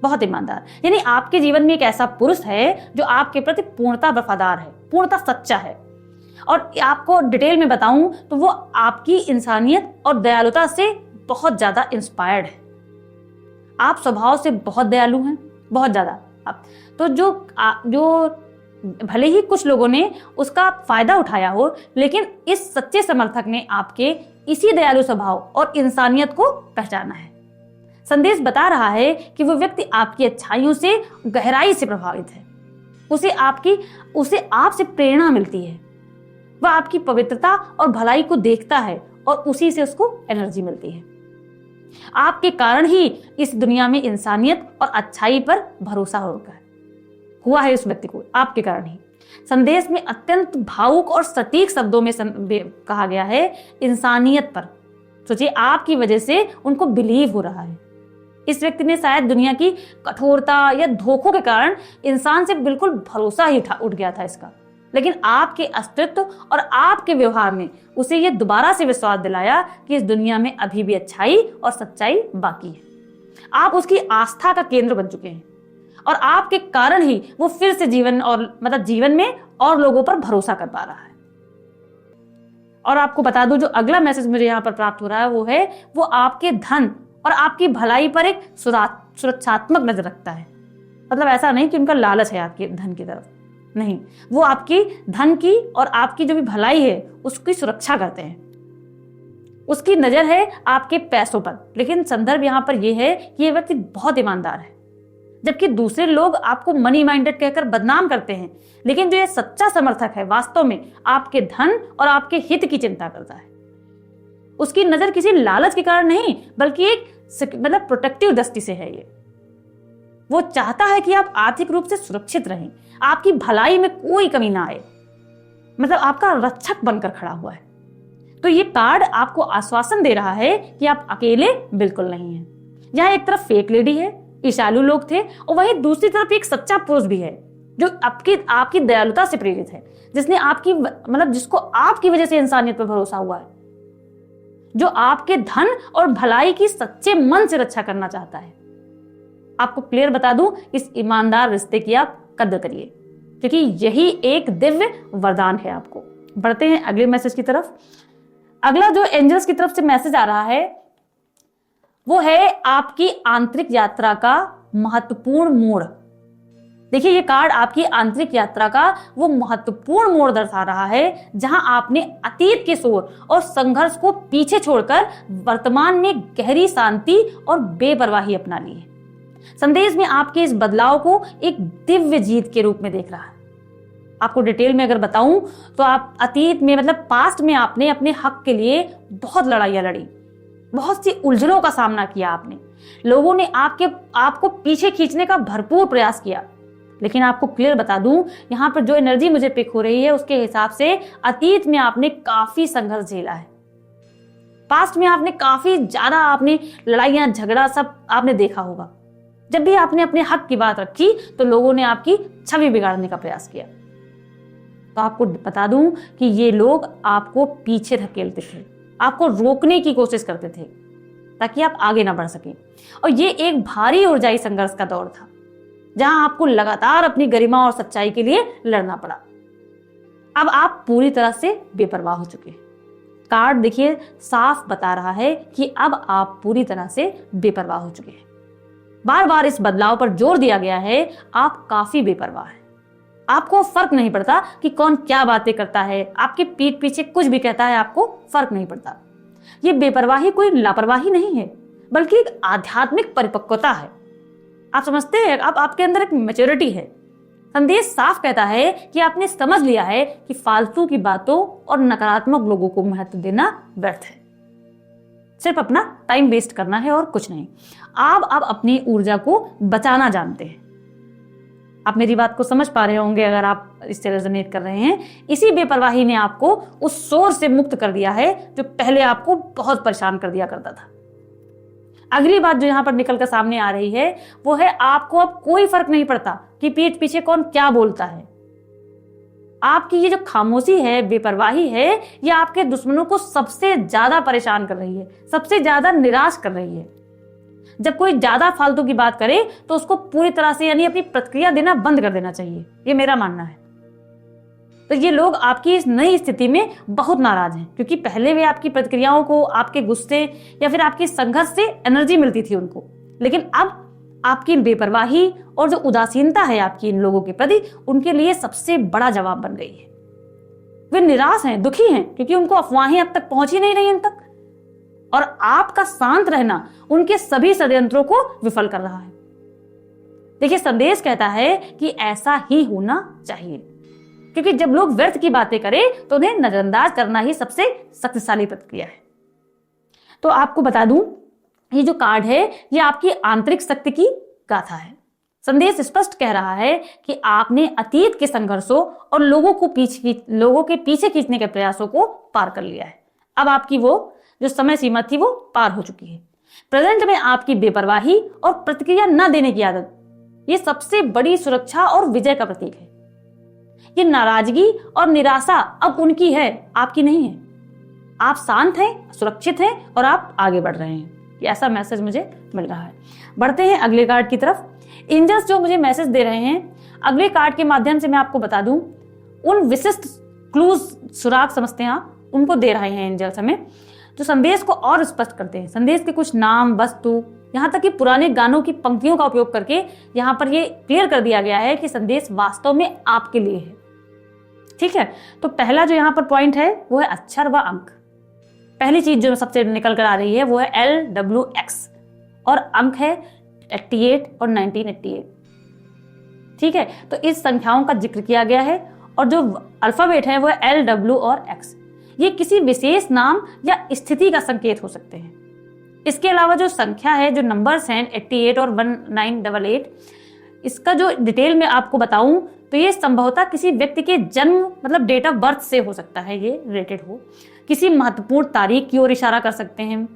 बहुत ईमानदार। यानी आपके जीवन में एक ऐसा पुरुष है जो आपके प्रति पूर्णतः वफादार है, पूर्णतः सच्चा है। और आपको डिटेल में बताऊं तो वो आपकी इंसानियत और दयालुता से बहुत ज्यादा इंस्पायर्ड है। आप स्वभाव से बहुत दयालु हैं, बहुत ज्यादा। तो जो भले ही कुछ लोगों ने उसका फायदा उठाया हो, लेकिन इस सच्चे समर्थक ने आपके इसी दयालु स्वभाव और इंसानियत को पहचाना है। संदेश बता रहा है कि वो व्यक्ति आपकी अच्छाइयों से गहराई से प्रभावित है। उसे आपसे प्रेरणा मिलती है। वह आपकी पवित्रता और भलाई को देखता है और उसी से उसको एनर्जी मिलती है। आपके कारण ही इस दुनिया में इंसानियत और अच्छाई पर भरोसा हुआ है इस व्यक्ति को, आपके कारण ही। संदेश में अत्यंत भावुक और सटीक शब्दों में कहा गया है इंसानियत पर। सोचिए, आपकी वजह से उनको बिलीव हो रहा है। इस व्यक्ति ने शायद दुनिया की कठोरता या धोखों के कारण इंसान से बिल्कुल भरोसा ही उठ गया था इसका, लेकिन आपके अस्तित्व और आपके व्यवहार ने उसे यह दोबारा से विश्वास दिलाया कि इस दुनिया में अभी भी अच्छाई और सच्चाई बाकी है। आप उसकी आस्था का केंद्र बन चुके हैं और आपके कारण ही वो फिर से जीवन में और लोगों पर भरोसा कर पा रहा है। और आपको बता दूं, जो अगला मैसेज मुझे यहाँ पर प्राप्त हो रहा है वो आपके धन और आपकी भलाई पर एक सुरक्षात्मक नजर रखता है। मतलब ऐसा नहीं कि उनका लालच है आपके धन की तरफ, नहीं, वो आपकी धन की और आपकी जो भी भलाई है उसकी सुरक्षा करते हैं। उसकी नजर है आपके पैसों पर। लेकिन संदर्भ यहाँ पर यह है कि यह व्यक्ति बहुत ईमानदार है, जबकि दूसरे लोग आपको मनी माइंडेड कहकर बदनाम करते हैं। लेकिन जो ये सच्चा समर्थक है वास्तव में आपके धन और आपके हित की चिंता करता है। उसकी नजर किसी लालच के कारण नहीं, बल्कि एक मतलब प्रोटेक्टिव दृष्टि से है ये। वो चाहता है कि आप आर्थिक रूप से सुरक्षित रहें, आपकी भलाई में कोई कमी ना आए, मतलब आपका रक्षक बनकर खड़ा हुआ है। तो ये कार्ड आपको आश्वासन दे रहा है कि आप अकेले बिल्कुल नहीं हैं। यहाँ एक तरफ फेक लेडी है, ईर्ष्यालु लोग थे, और वहीं दूसरी तरफ एक सच्चा पुरुष भी है जो आपकी दयालुता से प्रेरित है, जिसने आपकी मतलब जिसको आपकी वजह से इंसानियत पर भरोसा हुआ है, जो आपके धन और भलाई की सच्चे मन से रक्षा करना चाहता है। आपको क्लियर बता दूं, इस ईमानदार रिश्ते की आप कद्र करिए, क्योंकि यही एक दिव्य वरदान है आपको। बढ़ते हैं अगले मैसेज की तरफ। अगला जो एंजल्स की तरफ से मैसेज आ रहा है वो है आपकी आंतरिक यात्रा का महत्वपूर्ण मोड़। देखिए, ये कार्ड आपकी आंतरिक यात्रा का वो महत्वपूर्ण मोड़ दर्शा रहा है जहां आपने अतीत के शोर और संघर्ष को पीछे छोड़कर वर्तमान में गहरी शांति और बेपरवाही अपना ली है। संदेश में आपके इस बदलाव को एक दिव्य जीत के रूप में देख रहा है। आपको डिटेल में अगर बताऊं तो आप अतीत में मतलब पास्ट में आपने अपने हक के लिए बहुत लड़ाइयां लड़ी, बहुत सी उलझनों का सामना किया आपने। लोगों ने आपको पीछे खींचने का भरपूर प्रयास किया, लेकिन आपको क्लियर बता दूं, यहाँ पर जो एनर्जी मुझे पिक हो रही है उसके हिसाब से अतीत में आपने काफी संघर्ष झेला है। पास्ट में आपने काफी ज्यादा आपने लड़ाइयां झगड़ा सब आपने देखा होगा। जब भी आपने अपने हक की बात रखी तो लोगों ने आपकी छवि बिगाड़ने का प्रयास किया। तो आपको बता दूं कि ये लोग आपको पीछे धकेलते थे, आपको रोकने की कोशिश करते थे ताकि आप आगे ना बढ़ सकें। और ये एक भारी ऊर्जाई संघर्ष का दौर था जहां आपको लगातार अपनी गरिमा और सच्चाई के लिए लड़ना पड़ा। अब आप पूरी तरह से बेपरवाह हो चुके हैं। कार्ड देखिए साफ बता रहा है कि अब आप पूरी तरह से बेपरवाह हो चुके हैं। बार बार इस बदलाव पर जोर दिया गया है, आप काफी बेपरवाह हैं। आपको फर्क नहीं पड़ता कि कौन क्या बातें करता है, आपके पीठ पीछे कुछ भी कहता है, आपको फर्क नहीं पड़ता। ये बेपरवाही कोई लापरवाही नहीं है, बल्कि एक आध्यात्मिक परिपक्वता है। आप समझते हैं, अब आपके अंदर एक मैच्योरिटी है। संदेश साफ कहता है कि आपने समझ लिया है कि फालतू की बातों और नकारात्मक लोगों को महत्व देना व्यर्थ है, सिर्फ अपना टाइम वेस्ट करना है और कुछ नहीं। आप अब अपनी ऊर्जा को बचाना जानते हैं। आप मेरी बात को समझ पा रहे होंगे अगर आप इससे रेजोनेट कर रहे हैं। इसी बेपरवाही ने आपको उस शोर से मुक्त कर दिया है जो पहले आपको बहुत परेशान कर दिया करता था। अगली बात जो यहाँ पर निकल कर सामने आ रही है वो है आपको अब कोई फर्क नहीं पड़ता कि पीठ पीछे कौन क्या बोलता है। आपकी ये जो खामोशी है, बेपरवाही है, ये आपके दुश्मनों को सबसे ज्यादा परेशान कर रही है, सबसे ज्यादा निराश कर रही है। जब कोई ज्यादा फालतू की बात करे तो उसको पूरी तरह से यानी अपनी प्रतिक्रिया देना बंद कर देना चाहिए, ये मेरा मानना है। तो ये लोग आपकी इस नई स्थिति में बहुत नाराज हैं, क्योंकि पहले वे आपकी प्रतिक्रियाओं को, आपके गुस्से या फिर आपके संघर्ष से एनर्जी मिलती थी उनको, लेकिन अब आपकी बेपरवाही और जो उदासीनता है आपकी इन लोगों के प्रति, उनके लिए सबसे बड़ा जवाब बन गई है। वे निराश हैं, दुखी हैं, क्योंकि उनको अफवाहें अब तक पहुंच ही नहीं रही इन तक, और आपका शांत रहना उनके सभी षड्यंत्रों को विफल कर रहा है। देखिए, संदेश कहता है कि ऐसा ही होना चाहिए, क्योंकि जब लोग व्यर्थ की बातें करें तो उन्हें नजरअंदाज करना ही सबसे शक्तिशाली प्रतिक्रिया है। तो आपको बता दूं, ये जो कार्ड है ये आपकी आंतरिक शक्ति की गाथा है। संदेश स्पष्ट कह रहा है कि आपने अतीत के संघर्षों और लोगों के पीछे खींचने के प्रयासों को पार कर लिया है। अब आपकी वो जो समय सीमा थी वो पार हो चुकी है। प्रेजेंट में आपकी बेपरवाही और प्रतिक्रिया न देने की आदत, ये सबसे बड़ी सुरक्षा और विजय का प्रतीक है। ये नाराजगी और निराशा अब उनकी है, आपकी नहीं है। आप शांत हैं, सुरक्षित हैं और आप आगे बढ़ रहे हैं। ये ऐसा मैसेज मुझे मिल रहा है। बढ़ते हैं अगले कार्ड की तरफ। एंजल्स जो मुझे मैसेज दे रहे हैं, अगले कार्ड के माध्यम से मैं आपको बता दूं, उन विशिष्ट क्लूज, सुराग समझते हैं आप, उनको दे रहे हैं एंजल्स हमें, जो संदेश को और स्पष्ट करते हैं। संदेश के कुछ नाम, वस्तु, यहाँ तक कि पुराने गानों की पंक्तियों का उपयोग करके यहाँ पर ये क्लियर कर दिया गया है कि संदेश वास्तव में आपके लिए है। ठीक है, तो पहला जो यहाँ पर पॉइंट है वो है अक्षर व अंक। पहली चीज जो सबसे निकल कर आ रही है वो है LWX और अंक है 88 और 1988। ठीक है, तो इस संख्याओं का जिक्र किया गया है और जो अल्फाबेट है वो है LW और X। ये किसी विशेष नाम या स्थिति का संकेत हो सकते हैं। इसके अलावा जो संख्या है, जो नंबर्स हैं 88 और 1988, इसका जो डिटेल में आपको बताऊं तो ये संभवतः किसी व्यक्ति के जन्म मतलब डेट ऑफ बर्थ से हो सकता है, ये रिलेटेड हो, किसी महत्वपूर्ण तारीख की ओर इशारा कर सकते हैं।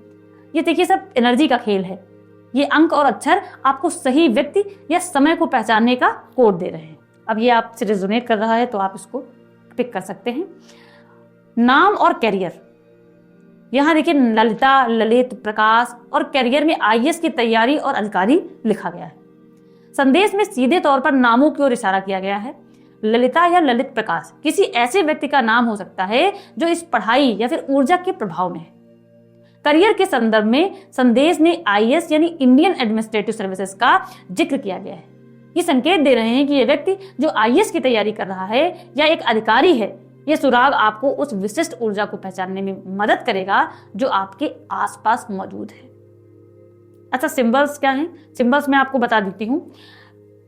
ये देखिए सब एनर्जी का खेल है। ये अंक और अक्षर आपको सही व्यक्ति या समय को पहचानने का कोड दे रहे हैं। अब ये आपसे रेजोनेट कर रहा है तो आप इसको पिक कर सकते हैं। नाम और कैरियर, यहाँ देखिए ललिता, ललित, प्रकाश और कैरियर में आईएएस की तैयारी और अधिकारी लिखा गया है। संदेश में सीधे तौर पर नामों की ओर इशारा किया गया है। ललिता या ललित प्रकाश किसी ऐसे व्यक्ति का नाम हो सकता है जो इस पढ़ाई या फिर ऊर्जा के प्रभाव में है। करियर के संदर्भ में संदेश में आईएएस यानी इंडियन एडमिनिस्ट्रेटिव सर्विसेज का जिक्र किया गया है। ये संकेत दे रहे हैं कि ये व्यक्ति जो आईएएस की तैयारी कर रहा है या एक अधिकारी है, ये सुराग आपको उस विशिष्ट ऊर्जा को पहचानने में मदद करेगा जो आपके आसपास मौजूद है। अच्छा, सिंबल्स क्या हैं? सिंबल्स मैं आपको बता देती हूँ।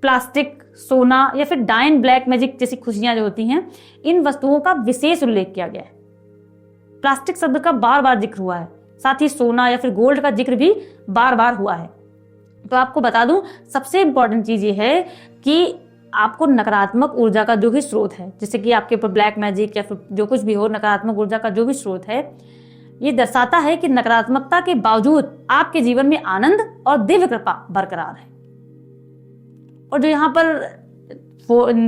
प्लास्टिक, सोना या फिर डायन ब्लैक मैजिक जैसी खुशियां जो होती हैं, इन वस्तुओं का विशेष उल्लेख किया गया है। प्लास्टिक शब्द का बार बार जिक्र हुआ है, साथ ही सोना या फिर गोल्ड का जिक्र भी बार बार हुआ है। तो आपको बता दूं, सबसे इंपॉर्टेंट चीज ये है कि आपको नकारात्मक ऊर्जा का जो भी स्रोत है, जैसे कि आपके ऊपर ब्लैक मैजिक या फिर जो कुछ भी हो, नकारात्मक ऊर्जा का जो भी स्रोत है, ये दर्शाता है कि नकारात्मकता के बावजूद आपके जीवन में आनंद और दिव्य कृपा बरकरार है। और जो यहाँ पर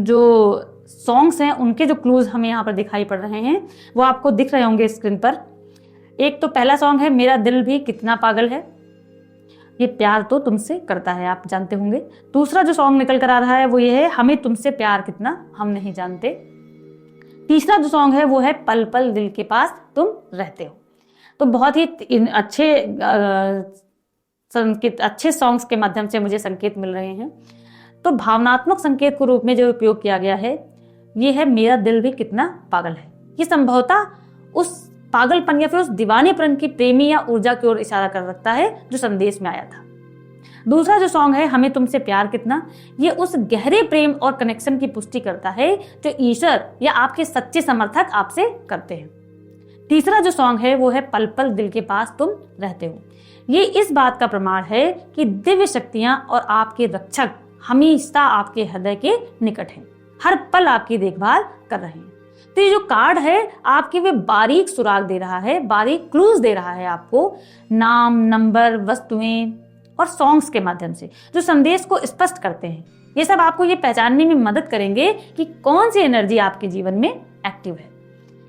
जो सॉन्ग्स हैं उनके जो क्लूज हमें यहाँ पर दिखाई पड़ रहे हैं वो आपको दिख रहे होंगे स्क्रीन पर। एक तो पहला सॉन्ग है मेरा दिल भी कितना पागल है, ये प्यार तो तुमसे करता है, आप जानते होंगे। दूसरा जो सॉन्ग निकल कर आ रहा है वो ये है हमें तुमसे प्यार कितना हम नहीं जानते। तीसरा जो सॉन्ग है वो है पल पल दिल के पास तुम रहते हो। तो बहुत ही अच्छे सॉन्ग्स के माध्यम से मुझे संकेत मिल रहे हैं। तो भावनात्मक संकेत के रूप में जो उपयोग किया गया है ये है मेरा दिल भी कितना पागल है। ये संभवतः उस पागलपन या फिर उस दीवानेपन की प्रेमी या ऊर्जा की ओर इशारा कर सकता है जो संदेश में आया था। दूसरा जो सॉन्ग है हमें तुमसे प्यार कितना, ये उस गहरे प्रेम और कनेक्शन की पुष्टि करता है जो ईश्वर या आपके सच्चे समर्थक आपसे करते हैं। तीसरा जो सॉन्ग है वो है पल पल दिल के पास तुम रहते हो। ये इस बात का प्रमाण है कि दिव्य शक्तियां और आपके रक्षक हमेशा आपके हृदय के निकट हैं, हर पल आपकी देखभाल कर रहे हैं। तो ये जो कार्ड है आपके वे बारीक सुराग दे रहा है, बारीक क्लूज दे रहा है आपको, नाम, नंबर, वस्तुएं और सॉन्ग्स के माध्यम से जो संदेश को स्पष्ट करते हैं। ये सब आपको ये पहचानने में मदद करेंगे कि कौन सी एनर्जी आपके जीवन में एक्टिव है।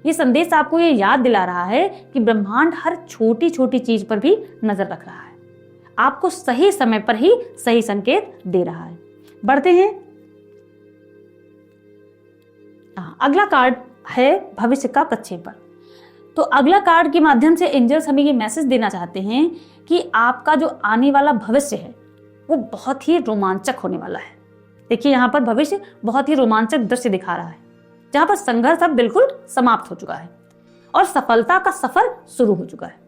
ये संदेश आपको ये याद दिला रहा है कि ब्रह्मांड हर छोटी छोटी चीज पर भी नजर रख रहा है, आपको सही समय पर ही सही संकेत दे रहा है। बढ़ते हैं, अगला कार्ड है भविष्य का प्रक्षेपण। तो अगला कार्ड के माध्यम से एंजल्स हमें ये मैसेज देना चाहते हैं कि आपका जो आने वाला भविष्य है वो बहुत ही रोमांचक होने वाला है। देखिए यहाँ पर भविष्य बहुत ही रोमांचक दृश्य दिखा रहा है, जहां पर संघर्ष अब बिल्कुल समाप्त हो चुका है और सफलता का सफर शुरू हो चुका है।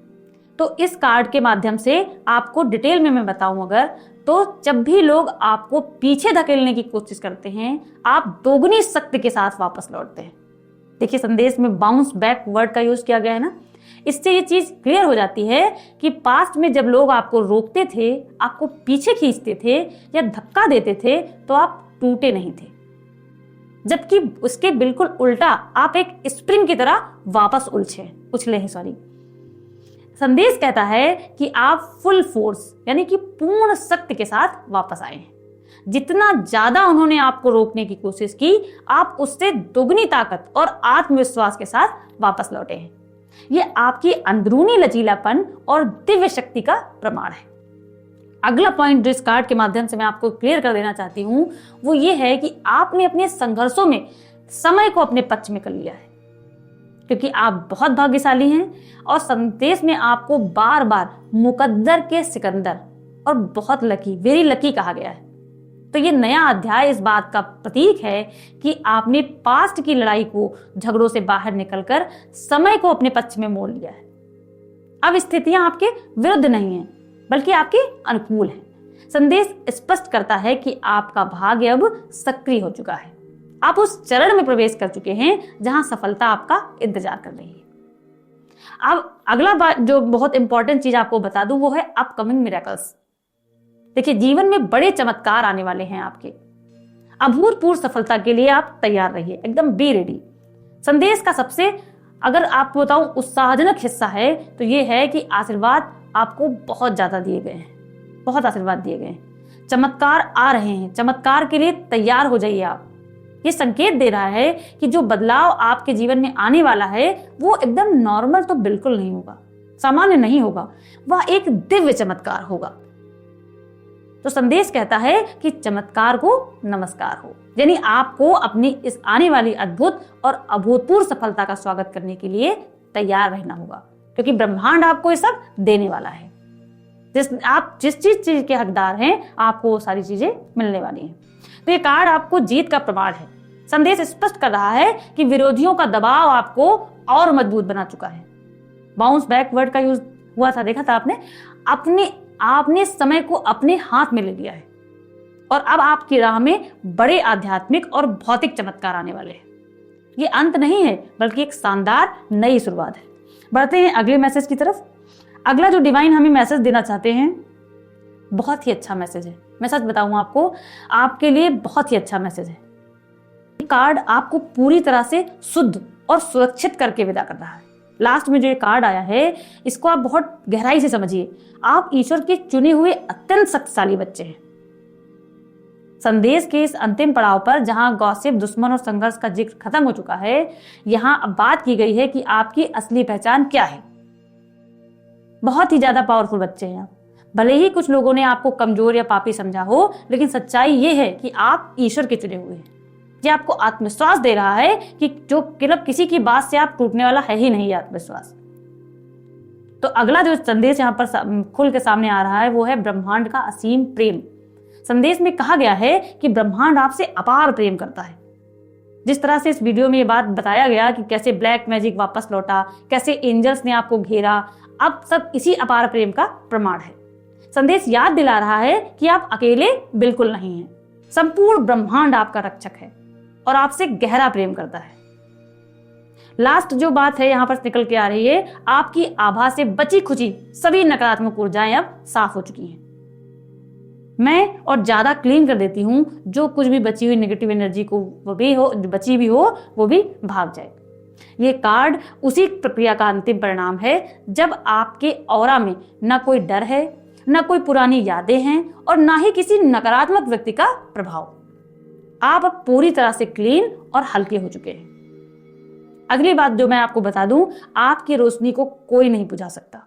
तो इस कार्ड के माध्यम से आपको डिटेल में मैं बताऊं अगर, तो जब भी लोग आपको पीछे धकेलने की कोशिश करते हैं आप दोगुनी शक्ति के साथ वापस लौटते हैं। देखिए संदेश में बाउंस बैक वर्ड का यूज किया गया है ना, इससे ये चीज क्लियर हो जाती है कि पास्ट में जब लोग आपको रोकते थे, आपको पीछे खींचते थे या धक्का देते थे तो आप टूटे नहीं थे, जबकि उसके बिल्कुल उल्टा आप एक स्प्रिंग की तरह वापस उछले हैं। संदेश कहता है कि आप फुल फोर्स यानी कि पूर्ण शक्ति के साथ वापस आए हैं। जितना ज्यादा उन्होंने आपको रोकने की कोशिश की, आप उससे दोगुनी ताकत और आत्मविश्वास के साथ वापस लौटे हैं। यह आपकी अंदरूनी लचीलापन और दिव्य शक्ति का प्रमाण है। अगला पॉइंट जो इस कार्ड के माध्यम से मैं आपको क्लियर कर देना चाहती हूं वो ये है कि आपने अपने संघर्षों में समय को अपने पक्ष में कर लिया है, क्योंकि आप बहुत भाग्यशाली हैं और संदेश में आपको बार बार मुकद्दर के सिकंदर और बहुत लकी, वेरी लकी कहा गया है। तो ये नया अध्याय इस बात का प्रतीक है कि आपने पास्ट की लड़ाई को, झगड़ों से बाहर निकलकर समय को अपने पक्ष में मोड़ लिया है। अब स्थितियां आपके विरुद्ध नहीं हैं बल्कि आपके अनुकूल है। संदेश स्पष्ट करता है कि आपका भाग्य अब सक्रिय हो चुका है, आप उस चरण में प्रवेश कर चुके हैं जहां सफलता आपका इंतजार कर रही है। अब अगला बात जो बहुत इंपॉर्टेंट चीज आपको बता दूं वो है अपकमिंग मिरेकल्स। देखिए, जीवन में बड़े चमत्कार आने वाले हैं आपके। अभूतपूर्व सफलता के लिए आप तैयार रहिए, एकदम बी रेडी। संदेश का सबसे, अगर आपको बताऊं, उत्साहजनक हिस्सा है तो ये है कि आशीर्वाद आपको बहुत ज्यादा दिए गए हैं, बहुत आशीर्वाद दिए गए हैं। चमत्कार आ रहे हैं, चमत्कार के लिए तैयार हो जाइए आप। ये संकेत दे रहा है कि जो बदलाव आपके जीवन में आने वाला है वो एकदम नॉर्मल तो बिल्कुल नहीं होगा, सामान्य नहीं होगा, वह एक दिव्य चमत्कार होगा। तो संदेश कहता है कि चमत्कार को नमस्कार हो, यानी आपको अपनी इस आने वाली अद्भुत और अभूतपूर्व सफलता का स्वागत करने के लिए तैयार रहना होगा, क्योंकि ब्रह्मांड आपको ये सब देने वाला है। आप जिस चीज के हकदार हैं आपको वो सारी चीजें मिलने वाली हैं। तो ये कार्ड आपको जीत का प्रमाण है। संदेश स्पष्ट कर रहा है कि विरोधियों का दबाव आपको और मजबूत बना चुका है। बाउंस बैक वर्ड का यूज हुआ था, देखा था आपने समय को अपने हाथ में ले लिया है और अब आपकी राह में बड़े आध्यात्मिक और भौतिक चमत्कार आने वाले हैं। ये अंत नहीं है बल्कि एक शानदार नई शुरुआत है। बढ़ते हैं अगले मैसेज की तरफ। अगला जो डिवाइन हमें मैसेज देना चाहते हैं, बहुत ही अच्छा मैसेज है। मैं सच बताऊं आपको, आपके लिए बहुत ही अच्छा मैसेज है। ये कार्ड आपको पूरी तरह से शुद्ध और सुरक्षित करके विदा कर रहा है। लास्ट में जो ये कार्ड आया है इसको आप बहुत गहराई से समझिए। आप ईश्वर के चुने हुए अत्यंत शक्तिशाली बच्चे हैं। संदेश के इस अंतिम पड़ाव पर, जहां गॉसिप, दुश्मन और संघर्ष का जिक्र खत्म हो चुका है, यहां अब बात की गई है कि आपकी असली पहचान क्या है। बहुत ही ज्यादा पावरफुल बच्चे हैं आप। भले ही कुछ लोगों ने आपको कमजोर या पापी समझा हो, लेकिन सच्चाई ये है कि आप ईश्वर के चुने हुए हैं। ये आपको आत्मविश्वास दे रहा है कि जो मतलब किसी की बात से आप टूटने वाला है ही नहीं, आत्मविश्वास। तो अगला जो संदेश यहाँ पर खुल के सामने आ रहा है वो है ब्रह्मांड का असीम प्रेम। संदेश में कहा गया है कि ब्रह्मांड आपसे अपार प्रेम करता है। जिस तरह से इस वीडियो में ये बात बताया गया कि कैसे ब्लैक मैजिक वापस लौटा, कैसे एंजल्स ने आपको घेरा, अब सब इसी अपार प्रेम का प्रमाण है। संदेश याद दिला रहा है कि आप अकेले बिल्कुल नहीं हैं। संपूर्ण ब्रह्मांड आपका रक्षक है और आपसे गहरा प्रेम करता है। लास्ट जो बात है यहाँ पर निकल के आ रही है, आपकी आभा से बची खुची सभी नकारात्मक ऊर्जाएं अब साफ हो चुकी हैं। मैं और ज्यादा क्लीन कर देती हूं, जो कुछ भी बची हुई नेगेटिव एनर्जी को वो भी हो, बची भी हो वो भी भाग जाए। ये कार्ड उसी प्रक्रिया का अंतिम परिणाम है जब आपके ऑरा में न कोई डर है, न कोई पुरानी यादें हैं और ना ही किसी नकारात्मक व्यक्ति का प्रभाव। आप अब पूरी तरह से क्लीन और हल्के हो चुके हैं। अगली बात जो मैं आपको बता दूं, आपकी रोशनी को कोई नहीं बुझा सकता।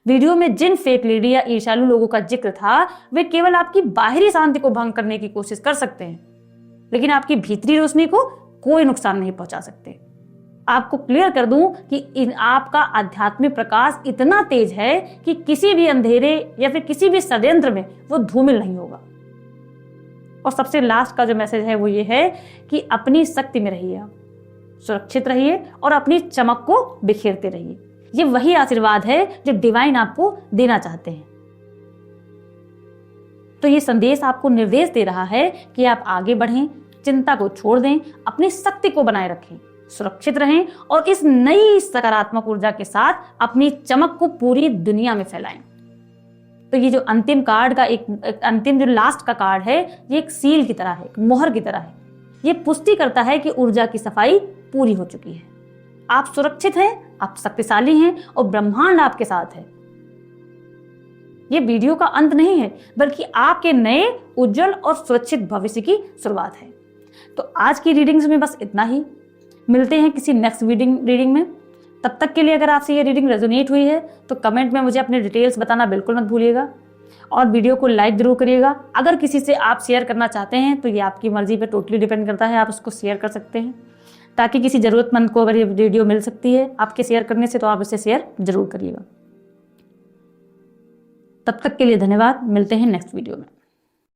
वीडियो में जिन फेक लेडी या ईर्ष्यालु लोगों का जिक्र था, वे केवल आपकी बाहरी शांति को भंग करने की कोशिश कर सकते हैं, लेकिन आपकी भीतरी रोशनी को कोई नुकसान नहीं पहुंचा सकते। आपको क्लियर कर दूं कि आपका आध्यात्मिक प्रकाश इतना तेज है कि किसी भी अंधेरे या फिर किसी भी षड्यंत्र में वो धूमिल नहीं होगा। और सबसे लास्ट का जो मैसेज है वो ये है कि अपनी शक्ति में रहिए, आप सुरक्षित रहिए और अपनी चमक को बिखेरते रहिए। ये वही आशीर्वाद है जो डिवाइन आपको देना चाहते हैं। तो ये संदेश आपको निर्देश दे रहा है कि आप आगे बढ़ें, चिंता को छोड़ दें, अपनी शक्ति को बनाए रखें, सुरक्षित रहें और इस नई सकारात्मक ऊर्जा के साथ अपनी चमक को पूरी दुनिया में फैलाएं। तो ये जो अंतिम कार्ड का एक अंतिम जो लास्ट का कार्ड है, ये एक सील की तरह है, एक मोहर की तरह है। ये पुष्टि करता है कि ऊर्जा की सफाई पूरी हो चुकी है। आप सुरक्षित हैं, आप शक्तिशाली हैं और ब्रह्मांड आपके साथ है। ये वीडियो का अंत नहीं है, बल्कि आपके नए उज्जवल और सुरक्षित भविष्य की शुरुआत है। तो आज की रीडिंग्स में बस इतना ही। मिलते हैं किसी नेक्स्ट रीडिंग में। तब तक के लिए अगर आपसे ये रीडिंग रेजोनेट हुई है तो कमेंट में मुझे अपने डिटेल्स बताना बिल्कुल मत भूलिएगा और वीडियो को लाइक जरूर करिएगा। अगर किसी से आप शेयर करना चाहते हैं तो ये आपकी मर्जी पे टोटली डिपेंड करता है, आप उसको शेयर कर सकते हैं ताकि किसी ज़रूरतमंद को अगर ये वीडियो मिल सकती है आपके शेयर करने से, तो आप इसे शेयर जरूर करिएगा। तब तक के लिए धन्यवाद। मिलते हैं नेक्स्ट वीडियो में।